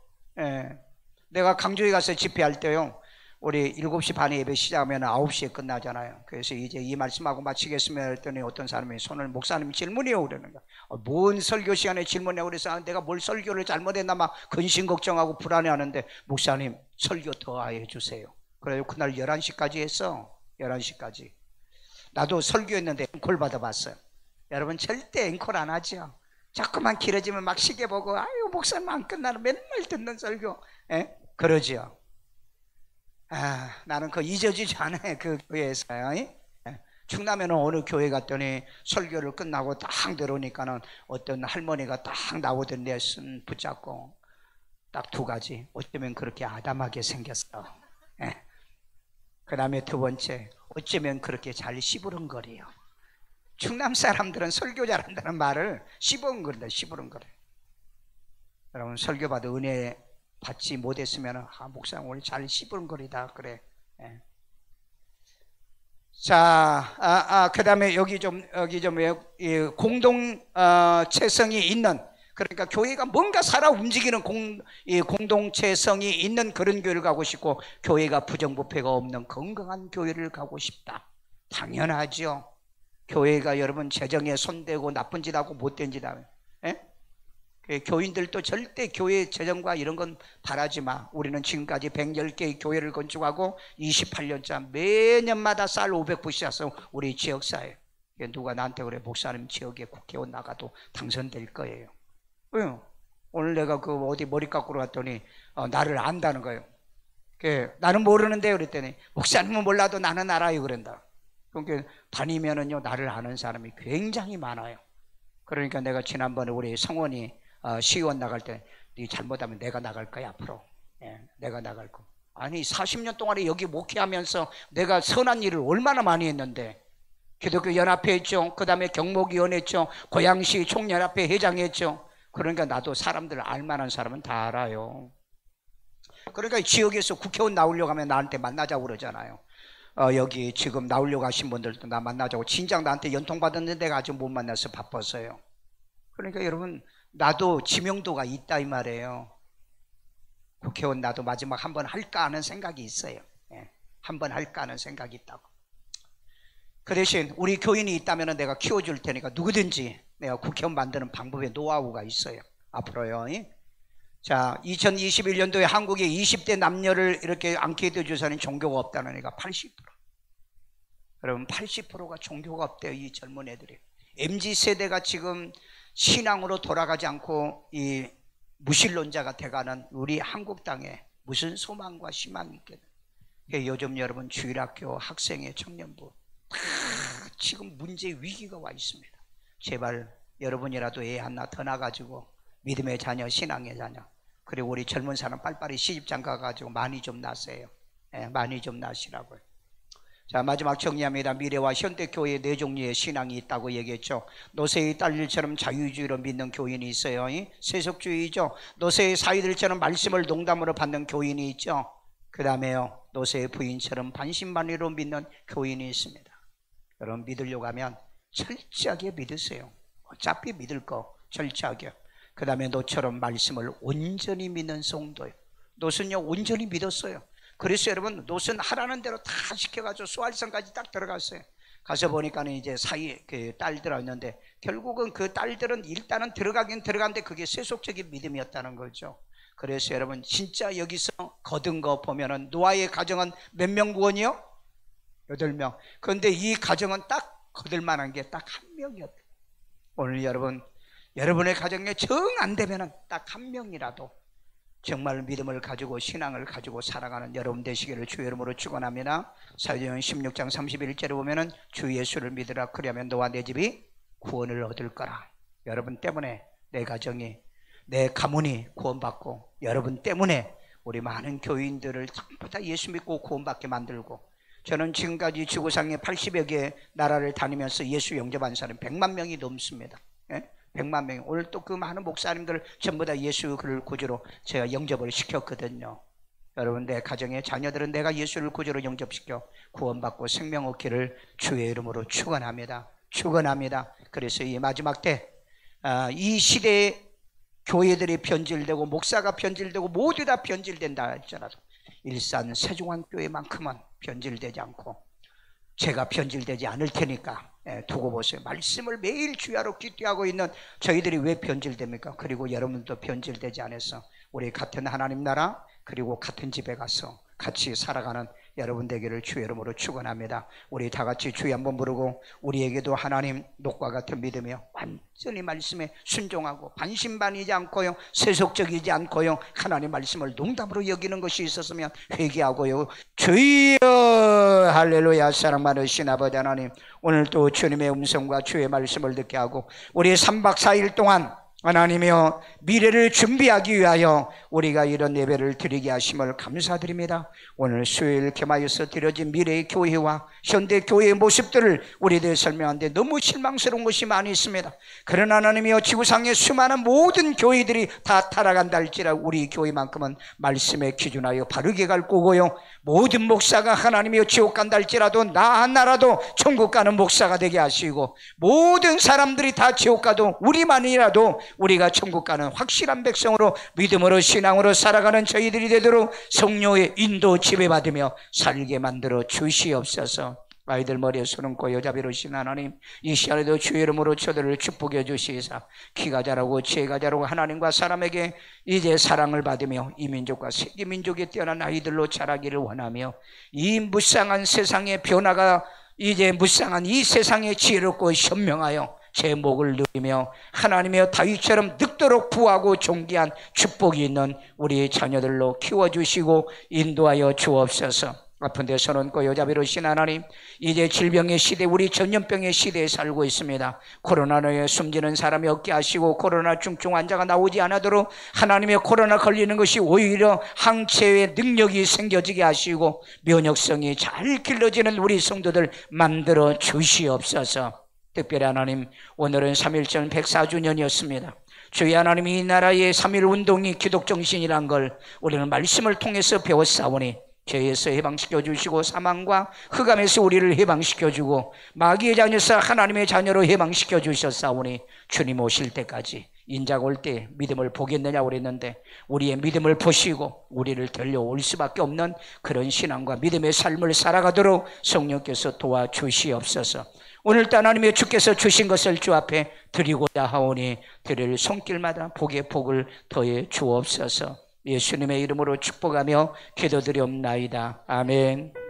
내가 강조에 가서 집회할 때요, 우리 7시 반에 예배 시작하면 9시에 끝나잖아요. 그래서 이제 이 말씀하고 마치겠으면 했더니 어떤 사람이 손을, 목사님이 질문해요 그러는 거야. 뭔 설교 시간에 질문해요. 그래서 내가 뭘 설교를 잘못했나 막 근심 걱정하고 불안해하는데, 목사님 설교 더 해주세요. 그래서 그날 11시까지 했어. 11시까지. 나도 설교했는데 앵콜 받아봤어요. 여러분 절대 앵콜 안 하죠. 자꾸만 길어지면 막 시계 보고 아유 목사님 안 끝나는 맨날 듣는 설교. 그러지요. 나는 그 잊어지지 않아. 그 교회에서요. 충남에는 어느 교회 갔더니 설교를 끝나고 딱 들어오니까는 어떤 할머니가 딱 나오던데 손 붙잡고 딱 두 가지. 어쩌면 그렇게 아담하게 생겼어. 그 다음에 두 번째, 어쩌면 그렇게 잘 시부름거려요. 충남 사람들은 설교 잘한다는 말을 시부름거린다. 시부름거려. 여러분 설교받아 은혜 받지 못했으면 목사님 오늘 잘 시부름거리다 그래. 자, 그 다음에 여기 좀 공동체성이 있는, 그러니까 교회가 뭔가 살아 움직이는 공동체성이 있는 그런 교회를 가고 싶고, 교회가 부정부패가 없는 건강한 교회를 가고 싶다. 당연하죠. 교회가 여러분 재정에 손대고 나쁜 짓 하고 못된 짓 하면, 교인들도 절대 교회 재정과 이런 건 바라지 마. 우리는 지금까지 110개의 교회를 건축하고 28년차 매년마다 쌀 500부씩 샀어. 우리 지역사회. 누가 나한테 그래, 목사님 지역에 국회의원 나가도 당선될 거예요. 오늘 내가 그 어디 머리 깎으러 갔더니 나를 안다는 거예요. 나는 모르는데 그랬더니 목사님은 몰라도 나는 알아요 그런다. 그러니까 다니면은요 나를 아는 사람이 굉장히 많아요. 그러니까 내가 지난번에 우리 성원이 시의원 나갈 때 네 잘못하면 내가 나갈 거야 앞으로. 내가 나갈 거. 아니 40년 동안에 여기 목회하면서 내가 선한 일을 얼마나 많이 했는데, 기독교 연합회 했죠. 그 다음에 경목위원 했죠. 고양시 총연합회 회장했죠. 그러니까 나도 사람들을 알만한 사람은 다 알아요. 그러니까 지역에서 국회의원 나오려고 하면 나한테 만나자고 그러잖아요. 여기 지금 나오려고 하신 분들도 나 만나자고. 진작 나한테 연통 받았는데 내가 아직 못 만나서 바빠서요. 그러니까 여러분 나도 지명도가 있다 이 말이에요. 국회의원 나도 마지막 한번 할까 하는 생각이 있어요. 한번 할까 하는 생각이 있다고. 그 대신 우리 교인이 있다면 내가 키워줄 테니까 누구든지 내가 국회의원 만드는 방법의 노하우가 있어요. 앞으로요. 자, 2021년도에 한국의 20대 남녀를 이렇게 앙케이트 조사는 종교가 없다는 애가 80%. 여러분 80%가 종교가 없대요. 이 젊은 애들이. MZ세대가 지금 신앙으로 돌아가지 않고 이 무신론자가 돼가는 우리 한국 땅에 무슨 소망과 희망이 있겠냐. 요즘 여러분 주일학교 학생회 청년부 다 지금 문제 위기가 와 있습니다. 제발 여러분이라도 애 하나 더 낳아가지고 믿음의 자녀, 신앙의 자녀, 그리고 우리 젊은 사람 빨리빨리 시집장 가가지고 많이 좀 낳으세요. 많이 좀 낳으시라고요. 자, 마지막 정리합니다. 미래와 현대교회의 네 종류의 신앙이 있다고 얘기했죠. 노세의 딸들처럼 자유주의로 믿는 교인이 있어요. 세속주의죠. 노세의 사위들처럼 말씀을 농담으로 받는 교인이 있죠. 그 다음에요, 노세의 부인처럼 반신반의로 믿는 교인이 있습니다. 여러분 믿으려고 하면 철저하게 믿으세요. 어차피 믿을 거 철저하게. 그 다음에 노처럼 말씀을 온전히 믿는 성도예요. 노는요 온전히 믿었어요. 그래서 여러분 노는 하라는 대로 다 시켜가지고 수활성까지 딱 들어갔어요. 가서 보니까는 이제 사이 그 딸들 있는데, 결국은 그 딸들은 일단은 들어가긴 들어갔는데 그게 세속적인 믿음이었다는 거죠. 그래서 여러분 진짜 여기서 거둔 거 보면은 노아의 가정은 몇 명 구원이요? 8명. 그런데 이 가정은 딱 거둘 만한 게 딱 한 명이었대요. 오늘 여러분의 가정에 정 안 되면은 딱 한 명이라도 정말 믿음을 가지고 신앙을 가지고 살아가는 여러분 되시기를 주의 이름으로 축원합니다. 사도행전 16장 31절에 보면은 주 예수를 믿으라, 그리하면 너와 내 집이 구원을 얻을 거라. 여러분 때문에 내 가정이, 내 가문이 구원받고, 여러분 때문에 우리 많은 교인들을 전부 다 예수 믿고 구원받게 만들고, 저는 지금까지 지구상에 80여 개의 나라를 다니면서 예수 영접한 사람 100만 명이 넘습니다. 100만 명. 오늘 또 그 많은 목사님들 전부 다 예수 그를 구주로 제가 영접을 시켰거든요. 여러분 내 가정의 자녀들은 내가 예수를 구주로 영접시켜 구원받고 생명 얻기를 주의 이름으로 축원합니다. 축원합니다. 그래서 이 마지막 때 이 시대에 교회들이 변질되고 목사가 변질되고 모두 다 변질된다 할지라도 일산 세종환교회만큼은 변질되지 않고 제가 변질되지 않을 테니까 두고 보세요. 말씀을 매일 주야로 기도하고 있는 저희들이 왜 변질됩니까? 그리고 여러분도 변질되지 않아서 우리 같은 하나님 나라, 그리고 같은 집에 가서 같이 살아가는 여러분 되기를 주의 이름으로 축원합니다. 우리 다 같이 주의 한번 부르고 우리에게도 하나님 녹과 같은 믿으며 완전히 말씀에 순종하고 반신반의지 않고요, 세속적이지 않고요, 하나님 말씀을 농담으로 여기는 것이 있었으면 회개하고요. 주여 할렐루야. 사랑 많으신 아버지 하나님, 오늘 또 주님의 음성과 주의 말씀을 듣게 하고 우리 3박 4일 동안 하나님이여 미래를 준비하기 위하여 우리가 이런 예배를 드리게 하심을 감사드립니다. 오늘 수요일 개마에서 드려진 미래의 교회와 현대 교회의 모습들을 우리들 설명하는데 너무 실망스러운 것이 많이 있습니다. 그러나 하나님이여 지구상의 수많은 모든 교회들이 다 타락한다 할지라도 우리 교회만큼은 말씀에 기준하여 바르게 갈 거고요, 모든 목사가 하나님이여 지옥 간다 할지라도 나 하나라도 천국 가는 목사가 되게 하시고, 모든 사람들이 다 지옥 가도 우리만이라도 우리가 천국 가는 확실한 백성으로 믿음으로 신앙으로 살아가는 저희들이 되도록 성령의 인도 지배받으며 살게 만들어 주시옵소서. 아이들 머리에 손 얹고 여자비로신 하나님, 이 시간에도 주의 이름으로 저들을 축복해 주시사 키가 자라고 지혜가 자라고 하나님과 사람에게 이제 사랑을 받으며 이 민족과 세계 민족에 뛰어난 아이들로 자라기를 원하며, 이 무쌍한 세상의 변화가 이제 무쌍한 이 세상에 지혜롭고 현명하여 제 목을 누리며 하나님의 다윗처럼 늙도록 부하고 존귀한 축복이 있는 우리 자녀들로 키워주시고 인도하여 주옵소서. 아픈 데 손 얹고 여자비로신 하나님, 이제 질병의 시대, 우리 전염병의 시대에 살고 있습니다. 코로나에 숨지는 사람이 없게 하시고 코로나 중증 환자가 나오지 않도록 하나님의 코로나 걸리는 것이 오히려 항체의 능력이 생겨지게 하시고 면역성이 잘 길러지는 우리 성도들 만들어 주시옵소서. 특별히 하나님, 오늘은 3.1절 104주년이었습니다. 주의 하나님, 이 나라의 3.1 운동이 기독정신이란 걸 우리는 말씀을 통해서 배웠사오니 죄에서 해방시켜 주시고 사망과 흑암에서 우리를 해방시켜 주고 마귀의 자녀에서 하나님의 자녀로 해방시켜 주셨사오니 주님 오실 때까지 인자가 올 때 믿음을 보겠느냐고 그랬는데 우리의 믿음을 보시고 우리를 데려올 수밖에 없는 그런 신앙과 믿음의 삶을 살아가도록 성령께서 도와주시옵소서. 오늘도 하나님의 주께서 주신 것을 주 앞에 드리고자 하오니 드릴 손길마다 복의 복을 더해 주옵소서. 예수님의 이름으로 축복하며 기도드리옵나이다. 아멘.